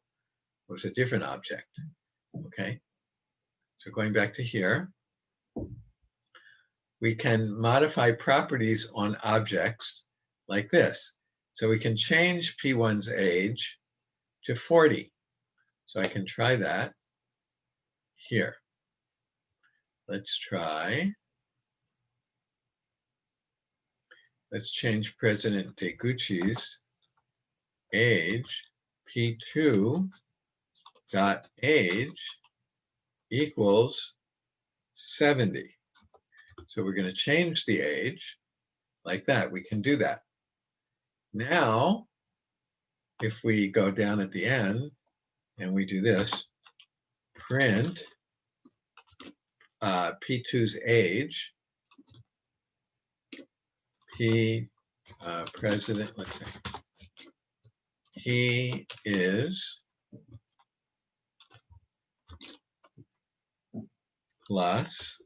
was a different object, okay? So going back to here, we can modify properties on objects like this. So we can change P1's age to 40. So I can try that here. Let's try. Let's change President Deguchi's age, P2 dot age equals 70. So we're going to change the age like that. We can do that. Now, if we go down at the end and we do this, print P2's age, President, let's say, he is plus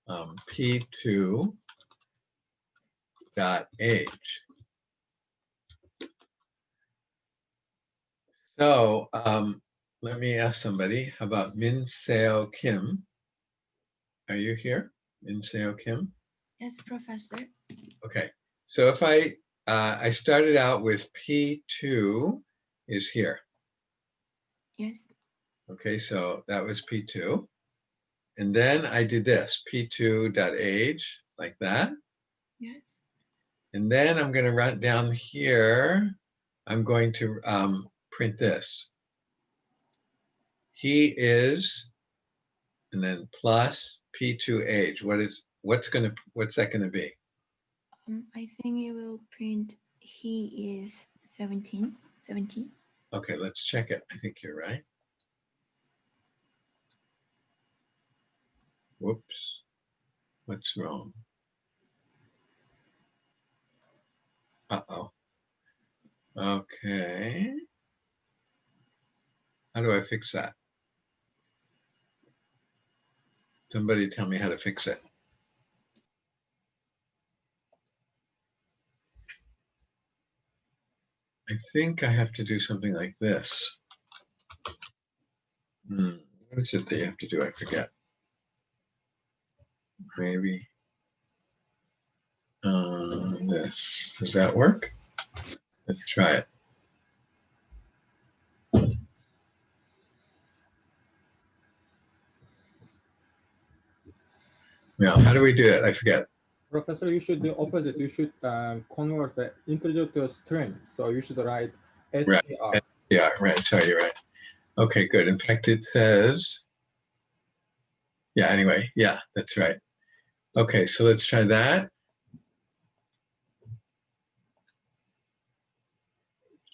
P2 dot age. So let me ask somebody, how about Min Seo Kim? Are you here, Min Seo Kim? Yes, Professor. Okay, so if I started out with P2 is here. Yes. Okay, so that was P2. And then I did this, P2.age, like that. Yes. And then I'm going to run down here. I'm going to print this. He is, and then plus P2 age. What's that going to be? I think it will print he is 17. Okay, let's check it. I think you're right. Whoops. What's wrong? Uh-oh. Okay. How do I fix that? Somebody tell me how to fix it. I think I have to do something like this. What is it that you have to do? I forget. Maybe this. Does that work? Let's try it. Now, how do we do it? I forget. Professor, you should do opposite. You should convert the integer to a string. So you should write str. Right. Yeah, right. Sorry, you're right. Okay, good. In fact, it says, yeah, anyway, yeah, that's right. Okay, so let's try that.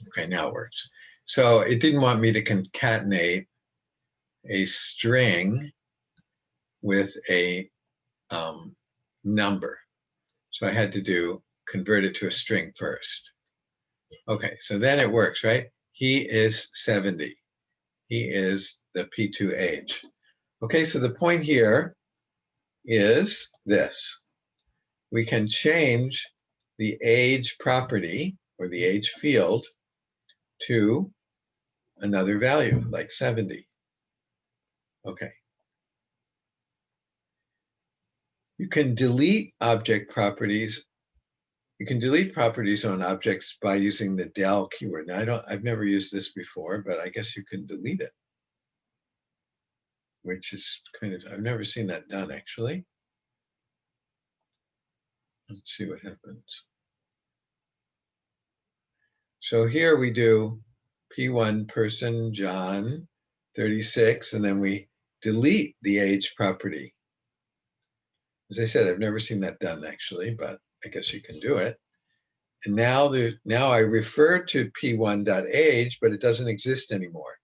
Okay, now it works. So it didn't want me to concatenate a string with a number. So I had to convert it to a string first. Okay, so then it works, right? He is 70. He is the P2 age. Okay, so the point here is this. We can change the age property or the age field to another value, like 70. Okay. You can delete object properties. You can delete properties on objects by using the del keyword. Now, I've never used this before, but I guess you can delete it, which is kind of, I've never seen that done actually. Let's see what happens. So here we do P1 person, John, 36, and then we delete the age property. As I said, I've never seen that done actually, but I guess you can do it. And now I refer to P1.age, but it doesn't exist anymore.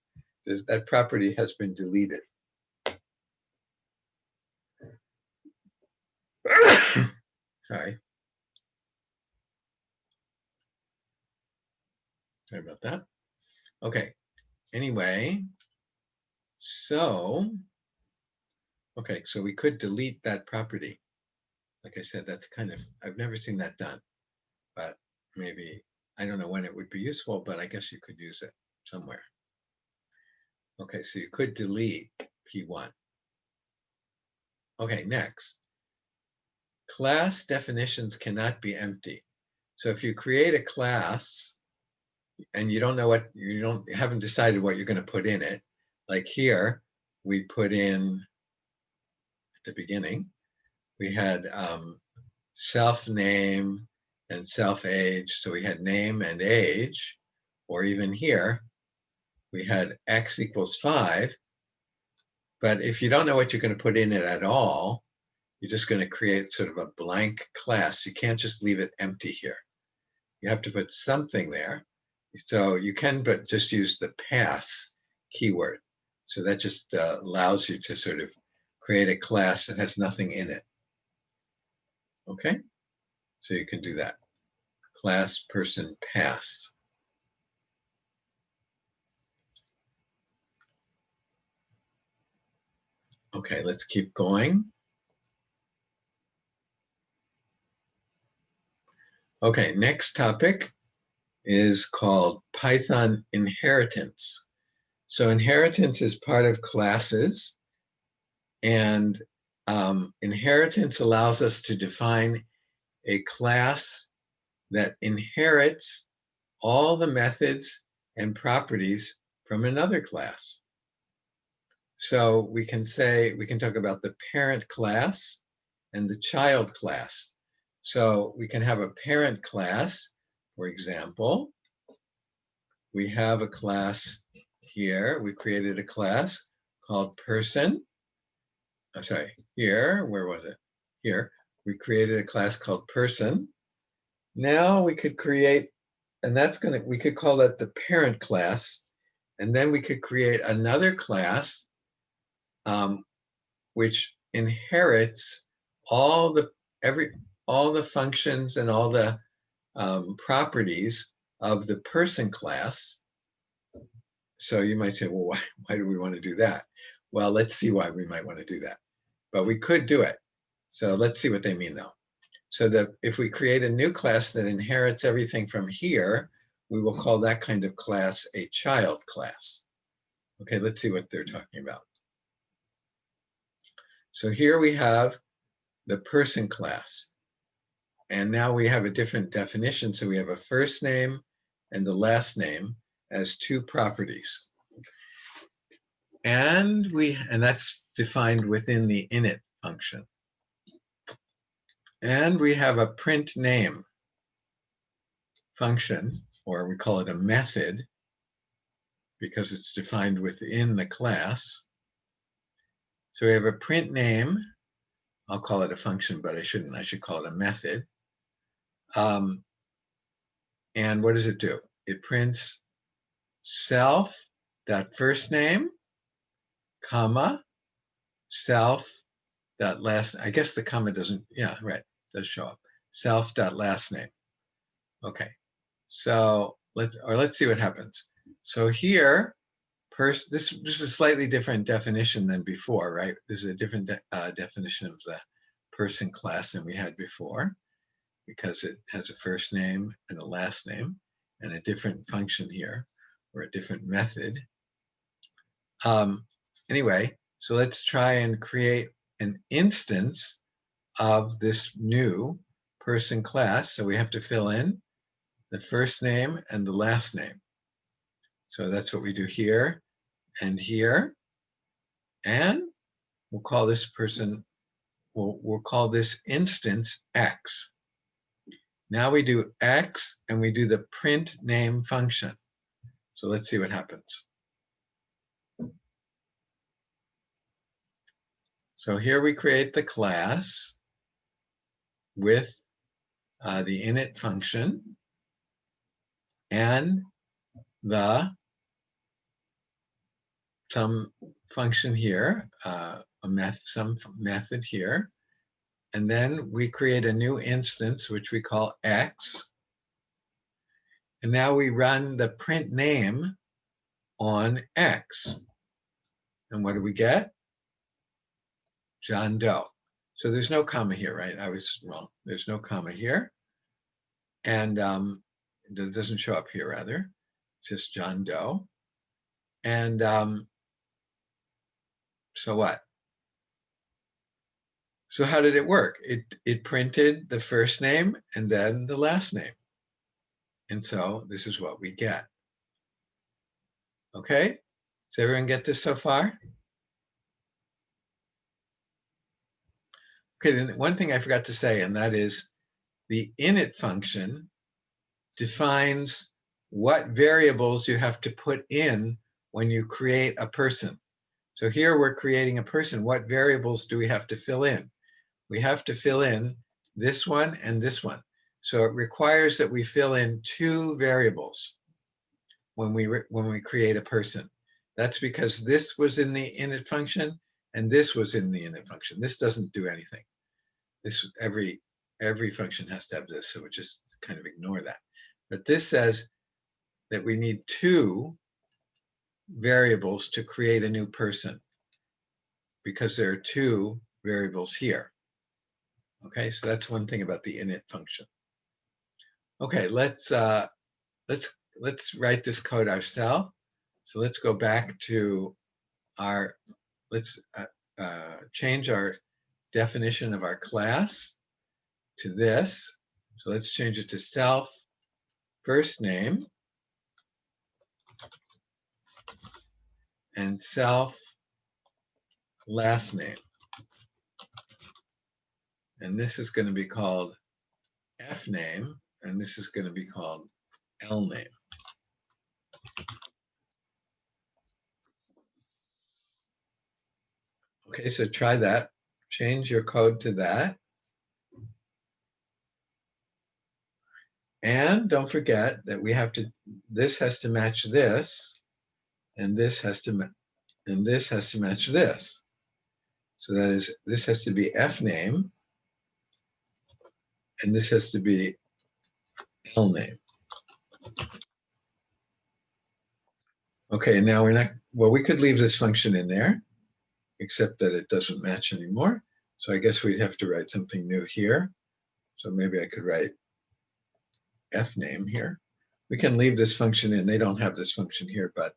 That property has been deleted. Sorry. Sorry about that. Okay. Anyway, so, okay, so we could delete that property. Like I said, that's kind of, I've never seen that done, but maybe, I don't know when it would be useful, but I guess you could use it somewhere. Okay, so you could delete P1. Okay, next. Class definitions cannot be empty. So if you create a class and you don't know what, haven't decided what you're going to put in it, like here, we put in, at the beginning, we had self-name and self-age. So we had name and age, or even here, we had x equals 5. But if you don't know what you're going to put in it at all, you're just going to create sort of a blank class. You can't just leave it empty here. You have to put something there. So you can but just use the pass keyword. So that just allows you to sort of create a class that has nothing in it. Okay, so you can do that. Class person pass. Okay, let's keep going. Okay, next topic is called Python inheritance. So inheritance is part of classes, and inheritance allows us to define a class that inherits all the methods and properties from another class. So we can talk about the parent class and the child class. So we can have a parent class, for example. We have a class here. We created a class called person. I'm sorry, here, where was it? Here, we created a class called person. Now we could create, and we could call that the parent class. And then we could create another class which inherits all the functions and all the properties of the person class. So you might say, well, why do we want to do that? Well, let's see why we might want to do that. But we could do it. So let's see what they mean though. So that if we create a new class that inherits everything from here, we will call that kind of class a child class. Okay, let's see what they're talking about. So here we have the person class. And now we have a different definition. So we have a first name and the last name as two properties. And that's defined within the init function. And we have a print name function, or we call it a method, because it's defined within the class. So we have a print name. I'll call it a function, but I shouldn't. I should call it a method. And what does it do? It prints self dot first name, comma, self dot last. I guess the comma doesn't. Yeah, right. Does show up. Self dot last name. Okay. So let's see what happens. So here, this is a slightly different definition than before, right? This is a different definition of the person class than we had before, because it has a first name and a last name and a different function here, or a different method. Anyway, so let's try and create an instance of this new person class. So we have to fill in the first name and the last name. So that's what we do here and here. And we'll call this person, we'll call this instance X. Now we do X and we do the print name function. So let's see what happens. So here we create the class with the init function and some function here, some method here. And then we create a new instance, which we call X. And now we run the print name on X. And what do we get? John Doe. So there's no comma here, right? I was wrong. There's no comma here. And it doesn't show up here, rather. It's just John Doe. And so what? So how did it work? It printed the first name and then the last name. And so this is what we get. Okay? Does everyone get this so far? Okay, then one thing I forgot to say, and that is the init function defines what variables you have to put in when you create a person. So here we're creating a person. What variables do we have to fill in? We have to fill in this one and this one. So it requires that we fill in two variables when we create a person. That's because this was in the init function and this was in the init function. This doesn't do anything. This every function has to have this, so we just kind of ignore that. But this says that we need two variables to create a new person because there are two variables here. Okay, so that's one thing about the init function. Okay, let's write this code ourselves. So let's go back to our, let's change our definition of our class to this. So let's change it to self first name and self last name. And this is going to be called F name, and this is going to be called L name. Okay, so try that. Change your code to that. And don't forget that we have to, this has to match this, and this has to match this. So that is, this has to be F name, and this has to be L name. Okay, now we're not, well, we could leave this function in there, except that it doesn't match anymore. So I guess we'd have to write something new here. So maybe I could write F name here. We can leave this function in. They don't have this function here, but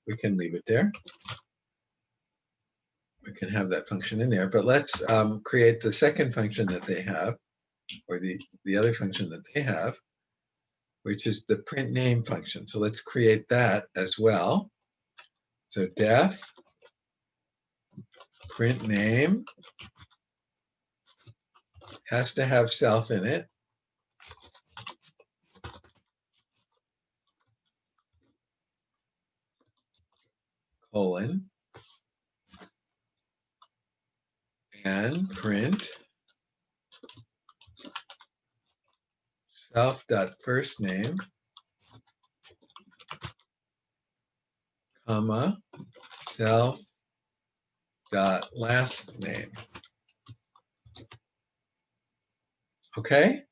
we can leave it there. We can have that function in there, but let's create the second function that they have, or the other function that they have, which is the print name function. So let's create that as well. So def print name has to have self in it. Colon. And print self.firstname, comma, self.lastname. Okay?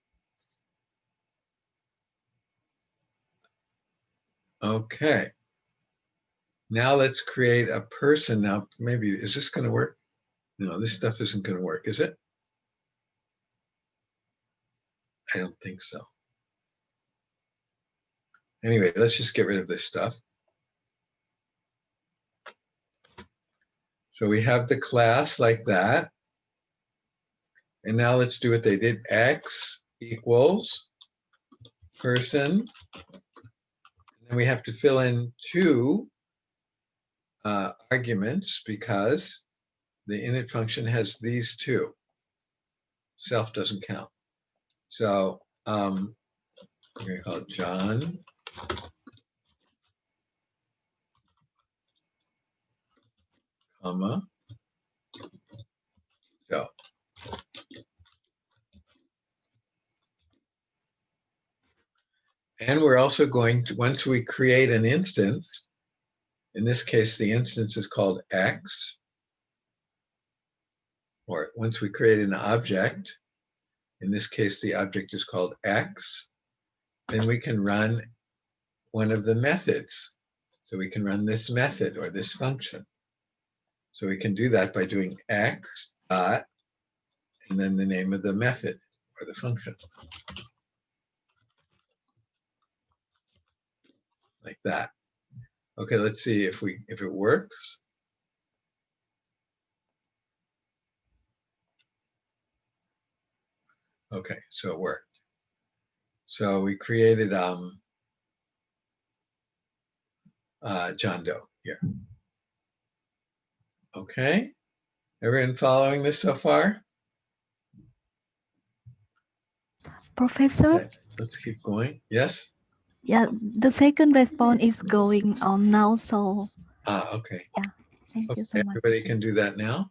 Okay. Now let's create a person. Now, maybe, is this going to work? No, this stuff isn't going to work, is it? I don't think so. Anyway, let's just get rid of this stuff. So we have the class like that. And now let's do what they did. X equals person. And then we have to fill in two arguments because the init function has these two. Self doesn't count. So we're going to call it John. Comma. Joe. And we're also going to, once we create an instance, in this case, the instance is called X, or once we create an object, in this case, the object is called X, then we can run one of the methods. So we can run this method or this function. So we can do that by doing X dot, and then the name of the method or the function. Like that. Okay, let's see if it works. Okay, so it worked. So we created John Doe here. Okay, everyone following this so far? Professor? Okay, let's keep going. Yes? Yeah, the second response is going on now, so Okay. yeah, thank you so Okay, much. everybody can do that now.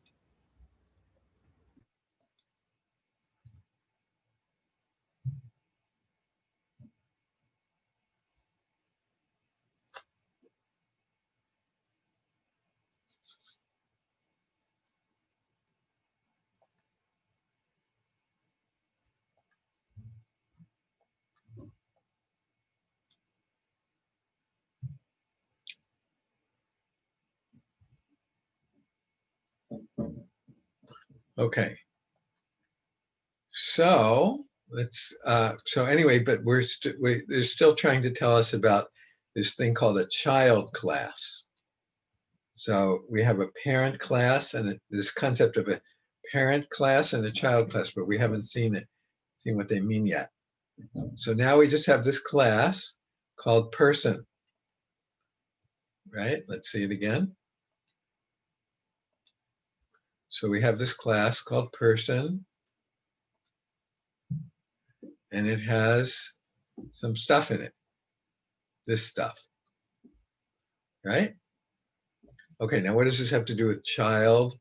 Okay. So let's, so anyway, but they're still trying to tell us about this thing called a child class. So we have a parent class and this concept of a parent class and a child class, but we haven't seen what they mean yet. So now we just have this class called person, right? Let's see it again. So we have this class called person, and it has some stuff in it, this stuff, right? Okay, now what does this have to do with child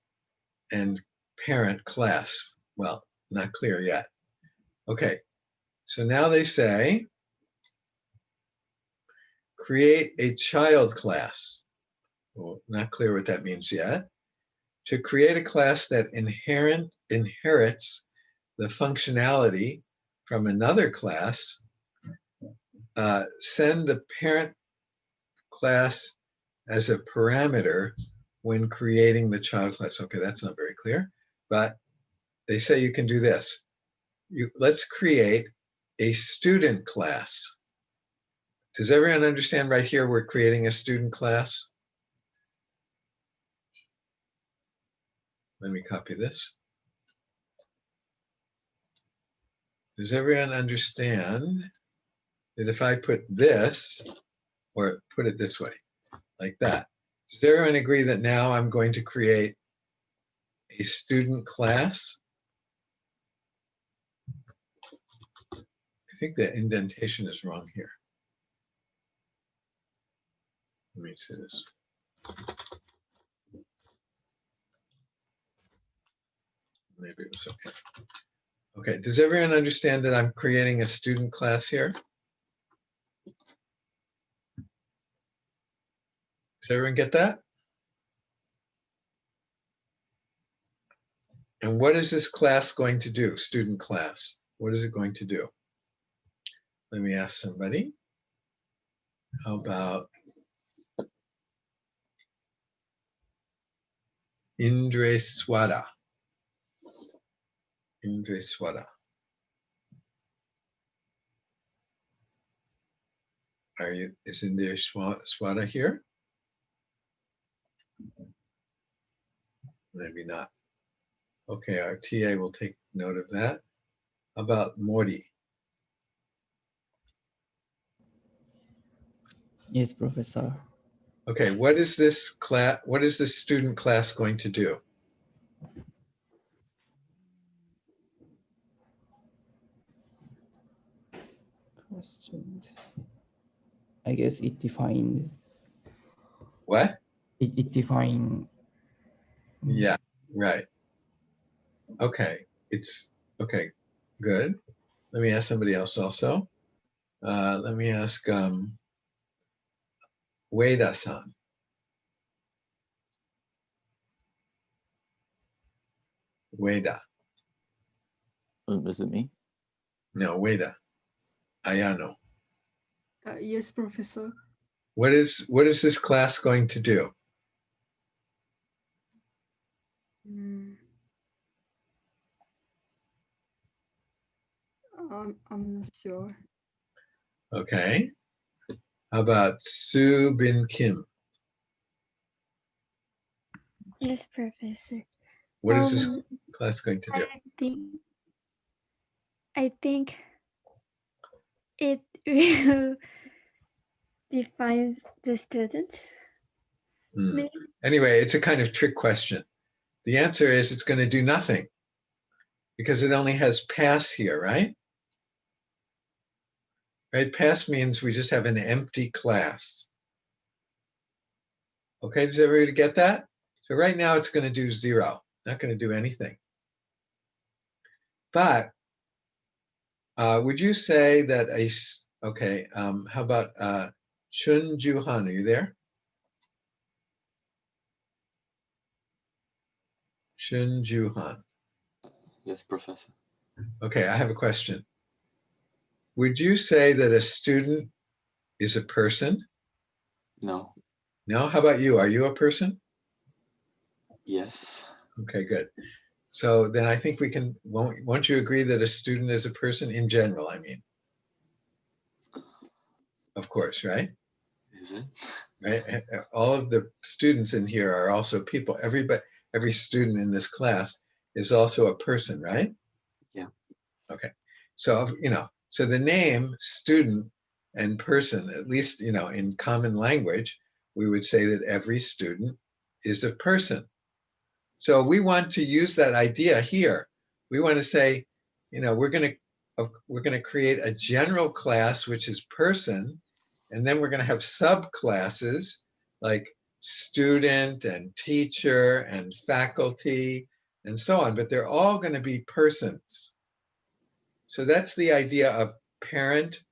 and parent class? Well, not clear yet. Okay, so now they say, create a child class. Well, not clear what that means yet. To create a class that inherits the functionality from another class, send the parent class as a parameter when creating the child class. Okay, that's not very clear, but they say you can do this. Let's create a student class. Does everyone understand right here we're creating a student class? Let me copy this. Does everyone understand that if I put this, or put it this way, like that, does everyone agree that now I'm going to create a student class? I think the indentation is wrong here. Let me see this. Maybe it was okay. Okay, does everyone understand that I'm creating a student class here? Does everyone get that? And what is this class going to do, student class? What is it going to do? Let me ask somebody. How about Indre Swada? Indre Swada. Is Indre Swada here? Maybe not. Okay, our TA will take note of that. How about Morty? Yes, Professor. Okay, what is this class? What is this student class going to do? Question. I guess it defined. What? It defined. Yeah, right. Okay, it's okay. Good. Let me ask somebody else also. Let me ask Ueda-san. Ueda. Is it me? No, Ueda. Ayano. Yes, Professor. What is this class going to do? I'm not sure. Okay. How about Soo Bin Kim? Yes, Professor. What is this class going to do? I think it will define the student. Maybe. Anyway, it's a kind of trick question. The answer is it's going to do nothing because it only has pass here, right? Right, pass means we just have an empty class. Okay, does everybody get that? So right now it's going to do 0, not going to do anything. But would you say that okay, how about Chun Ju-han, are you there? Chun Ju-han. Yes, Professor. Okay, I have a question. Would you say that a student is a person? No. No, how about you? Are you a person? Yes. Okay, good. So then I think we can, won't you agree that a student is a person in general, I mean? Of course, right? Is it? Right. All of the students in here are also people. Every student in this class is also a person, right? Yeah. Okay. So, so the name student and person, at least, in common language, we would say that every student is a person. So we want to use that idea here. We want to say, we're going to create a general class, which is person, and then we're going to have subclasses like student and teacher and faculty and so on, but they're all going to be persons. So that's the idea of parent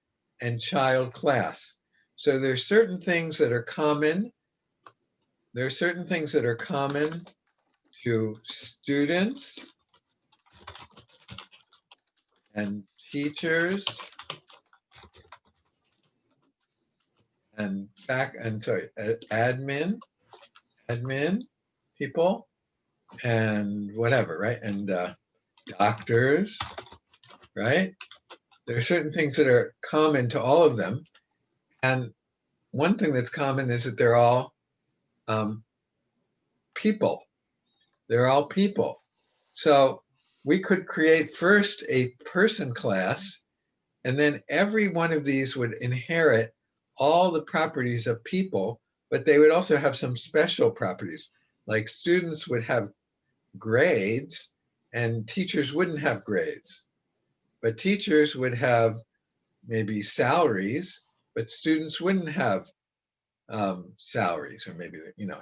and child class. So there's certain things that are common. There are certain things that are common to students and teachers and admin people and whatever, right? And doctors, right? There are certain things that are common to all of them. And one thing that's common is that they're all people. They're all people. So we could create first a person class, and then every one of these would inherit all the properties of people, but they would also have some special properties. Like students would have grades and teachers wouldn't have grades. But teachers would have maybe salaries, but students wouldn't have salaries, or maybe, you know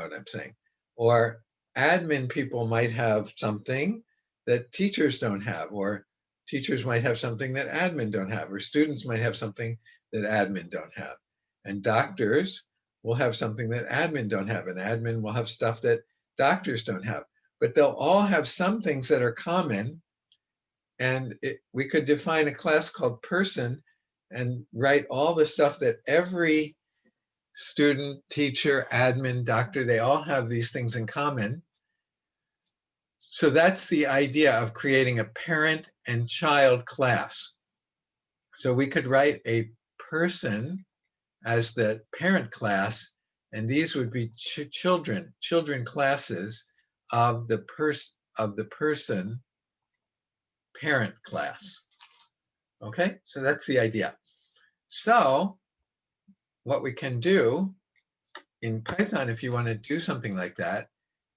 what I'm saying. Or admin people might have something that teachers don't have, or teachers might have something that admin don't have, or students might have something that admin don't have. And doctors will have something that admin don't have, and admin will have stuff that doctors don't have. But they'll all have some things that are common, and we could define a class called person and write all the stuff that every student, teacher, admin, doctor, they all have these things in common. So that's the idea of creating a parent and child class. So we could write a person as the parent class, and these would be children classes of the person parent class. Okay, so that's the idea. So what we can do in Python, if you want to do something like that,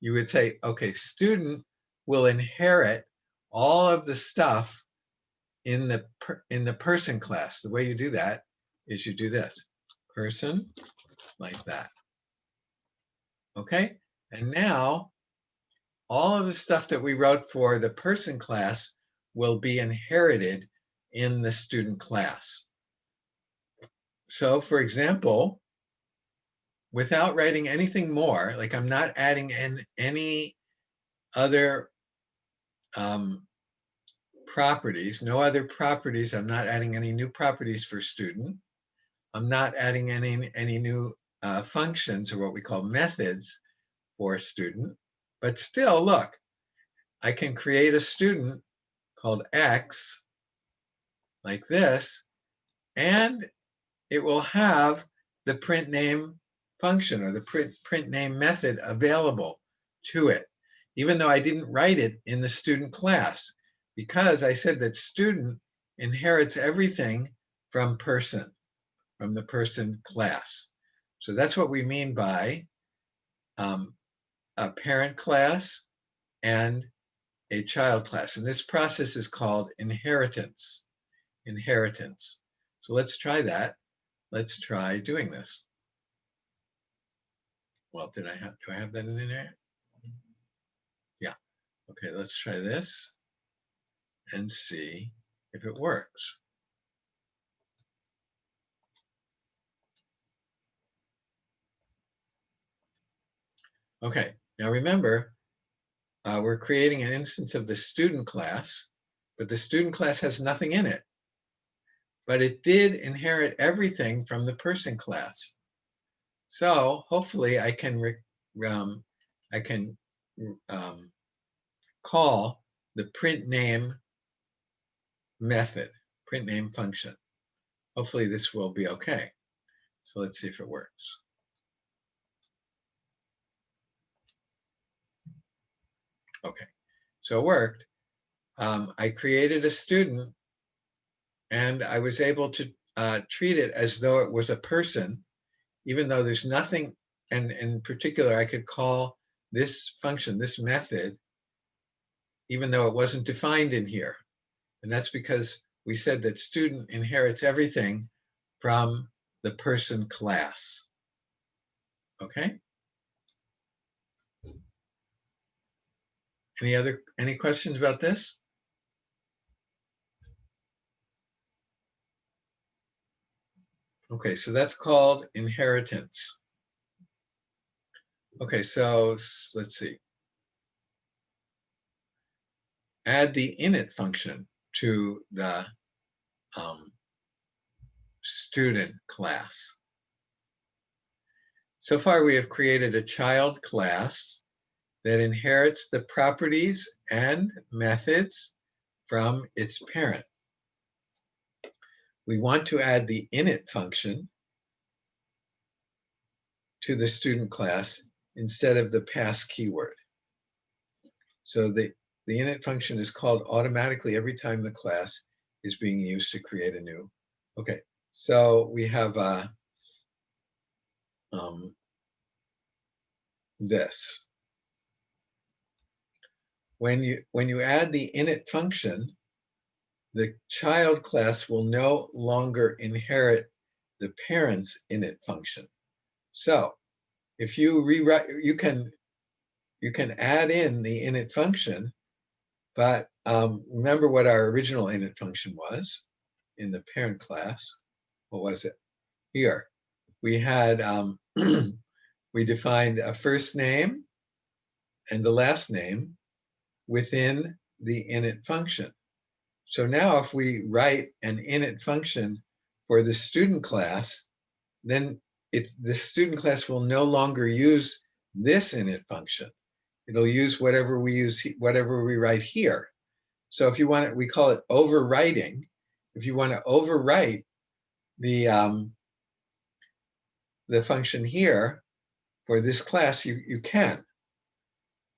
you would say, okay, student will inherit all of the stuff in the person class. The way you do that is you do this, person, like that. Okay, and now all of the stuff that we wrote for the person class will be inherited in the student class. So for example, without writing anything more, like I'm not adding in any other properties, no other properties. I'm not adding any new properties for student. I'm not adding any new functions, or what we call methods, for student. But still, look, I can create a student called X like this, and it will have the print name function, or the print name method available to it, even though I didn't write it in the student class, because I said that student inherits everything from person, from the person class. So that's what we mean by a parent class and a child class. And this process is called inheritance. Inheritance. So let's try that. Let's try doing this. Well, do I have that in there? Yeah. Okay, let's try this and see if it works. Okay, now remember, we're creating an instance of the student class, but the student class has nothing in it. But it did inherit everything from the person class. So hopefully I can call the print name method, print name function. Hopefully this will be okay. So let's see if it works. Okay, so it worked. I created a student, and I was able to treat it as though it was a person, even though there's nothing, and in particular, I could call this function, this method, even though it wasn't defined in here. And that's because we said that student inherits everything from the person class. Okay? Any questions about this? Okay, so that's called inheritance. Okay, so let's see. Add the init function to the student class. So far, we have created a child class that inherits the properties and methods from its parent. We want to add the init function to the student class instead of the pass keyword. So the init function is called automatically every time the class is being used to create a new. Okay, so we have this. When you add the init function, the child class will no longer inherit the parent's init function. So if you rewrite, you can add in the init function, but remember what our original init function was in the parent class. What was it? Here, we had, we defined a first name and the last name within the init function. So now if we write an init function for the student class, then the student class will no longer use this init function. It'll use whatever we write here. So if you want it, we call it overwriting. If you want to overwrite the function here for this class, you can.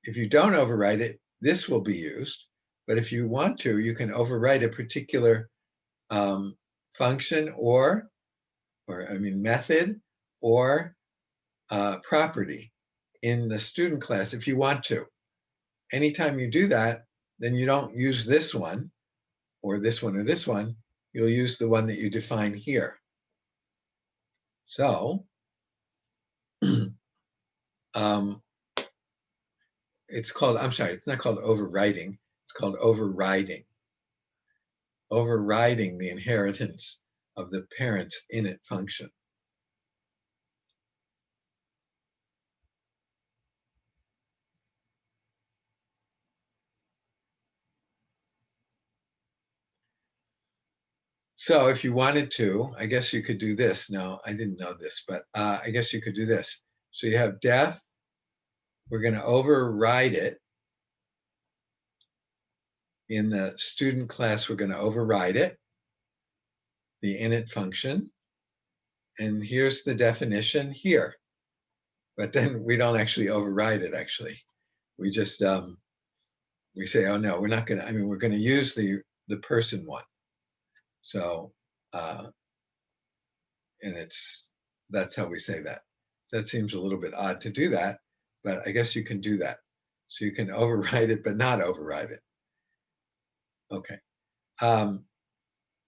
If you don't overwrite it, this will be used. But if you want to, you can overwrite a particular function or method or property in the student class if you want to. Anytime you do that, then you don't use this one or this one or this one. You'll use the one that you define here. So it's called, I'm sorry, it's not called overwriting. It's called overriding. Overriding the inheritance of the parent's init function. So if you wanted to, I guess you could do this. No, I didn't know this, but I guess you could do this. So you have def, we're going to override it. In the student class, we're going to override it, the init function. And here's the definition here. But then we don't actually override it, actually. We just, we say, oh no, we're not going to, we're going to use the person one. So, and that's how we say that. That seems a little bit odd to do that, but I guess you can do that. So you can override it, but not override it. Okay.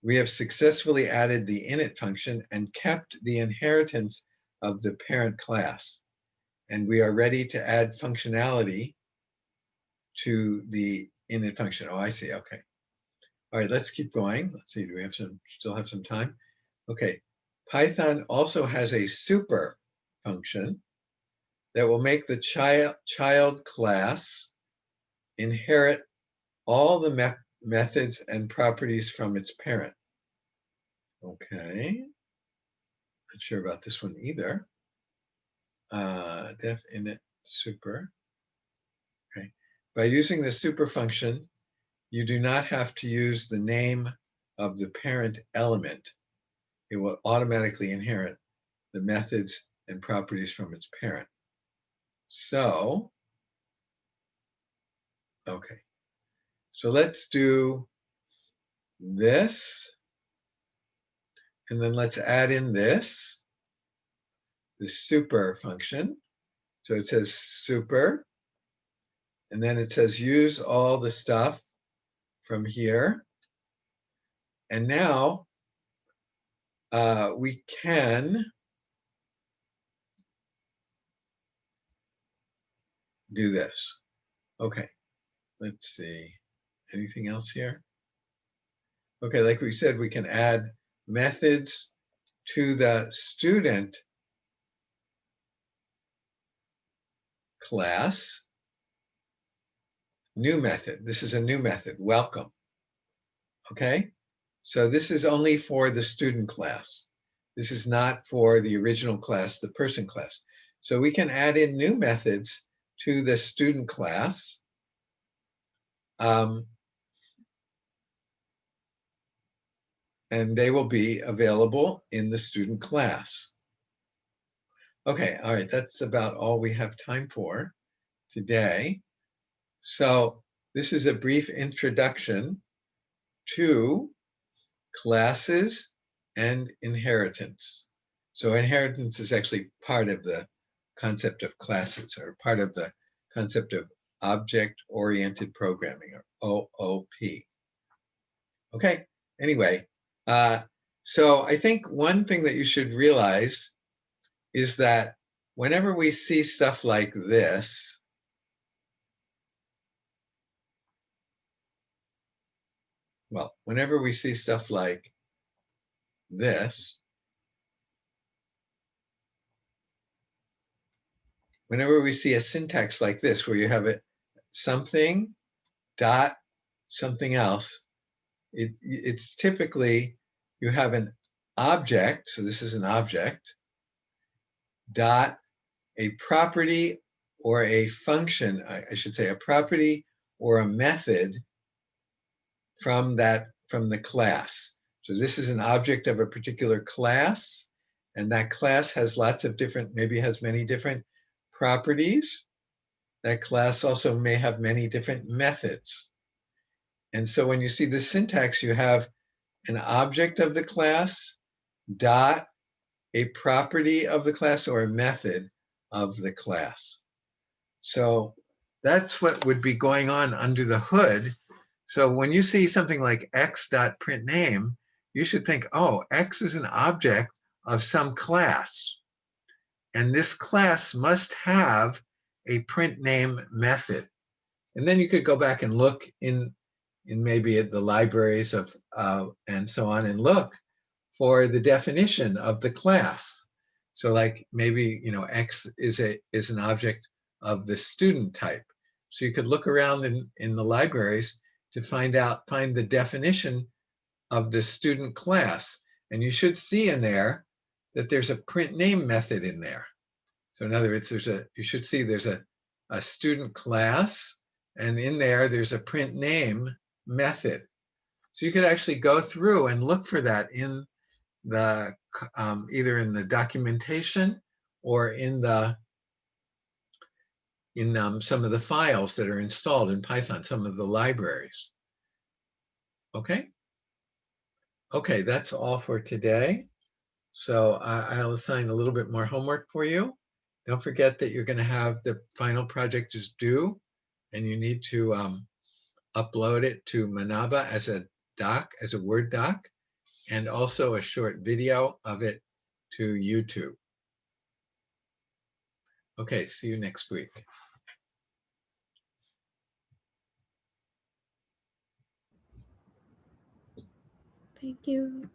We have successfully added the init function and kept the inheritance of the parent class. And we are ready to add functionality to the init function. Oh, I see. Okay. All right, let's keep going. Let's see, do we have still have some time? Okay. Python also has a super function that will make the child class inherit all the methods and properties from its parent. Okay. Not sure about this one either. Def init super. Okay. By using the super function, you do not have to use the name of the parent element. It will automatically inherit the methods and properties from its parent. So, okay. So let's do this. And then let's add in this super function. So it says super. And then it says use all the stuff from here. And now we can do this. Okay, let's see. Anything else here? Okay, like we said, we can add methods to the student class. New method. This is a new method, welcome. Okay, so this is only for the student class. This is not for the original class, the person class. So we can add in new methods to the student class. And they will be available in the student class. Okay, all right, that's about all we have time for today. So this is a brief introduction to classes and inheritance. So inheritance is actually part of the concept of classes, or part of the concept of object-oriented programming, or OOP. Okay, anyway, so I think one thing that you should realize is that whenever we see stuff like this, well, whenever we see stuff like this, whenever we see a syntax like this, where you have it something dot something else, it's typically you have an object, so this is an object, dot a property or a function, I should say a property or a method from the class. So this is an object of a particular class, and that class has lots of different, maybe has many different properties. That class also may have many different methods. And so when you see the syntax, you have an object of the class dot a property of the class or a method of the class. So that's what would be going on under the hood. So when you see something like x.printName, you should think, oh, x is an object of some class. And this class must have a printName method. And then you could go back and look in maybe at the libraries of and so on, and look for the definition of the class. So like maybe, you know, X is an object of the student type. So you could look around in the libraries to find the definition of the student class. And you should see in there that there's a printName method in there. So in other words, you should see there's a student class, and in there's a printName method. So you could actually go through and look for that in the either in the documentation or in some of the files that are installed in Python, some of the libraries. Okay. Okay, that's all for today. So I'll assign a little bit more homework for you. Don't forget that you're going to have the final project is due, and you need to upload it to Manaba as a doc, as a Word doc, and also a short video of it to YouTube. Okay, see you next week. Thank you.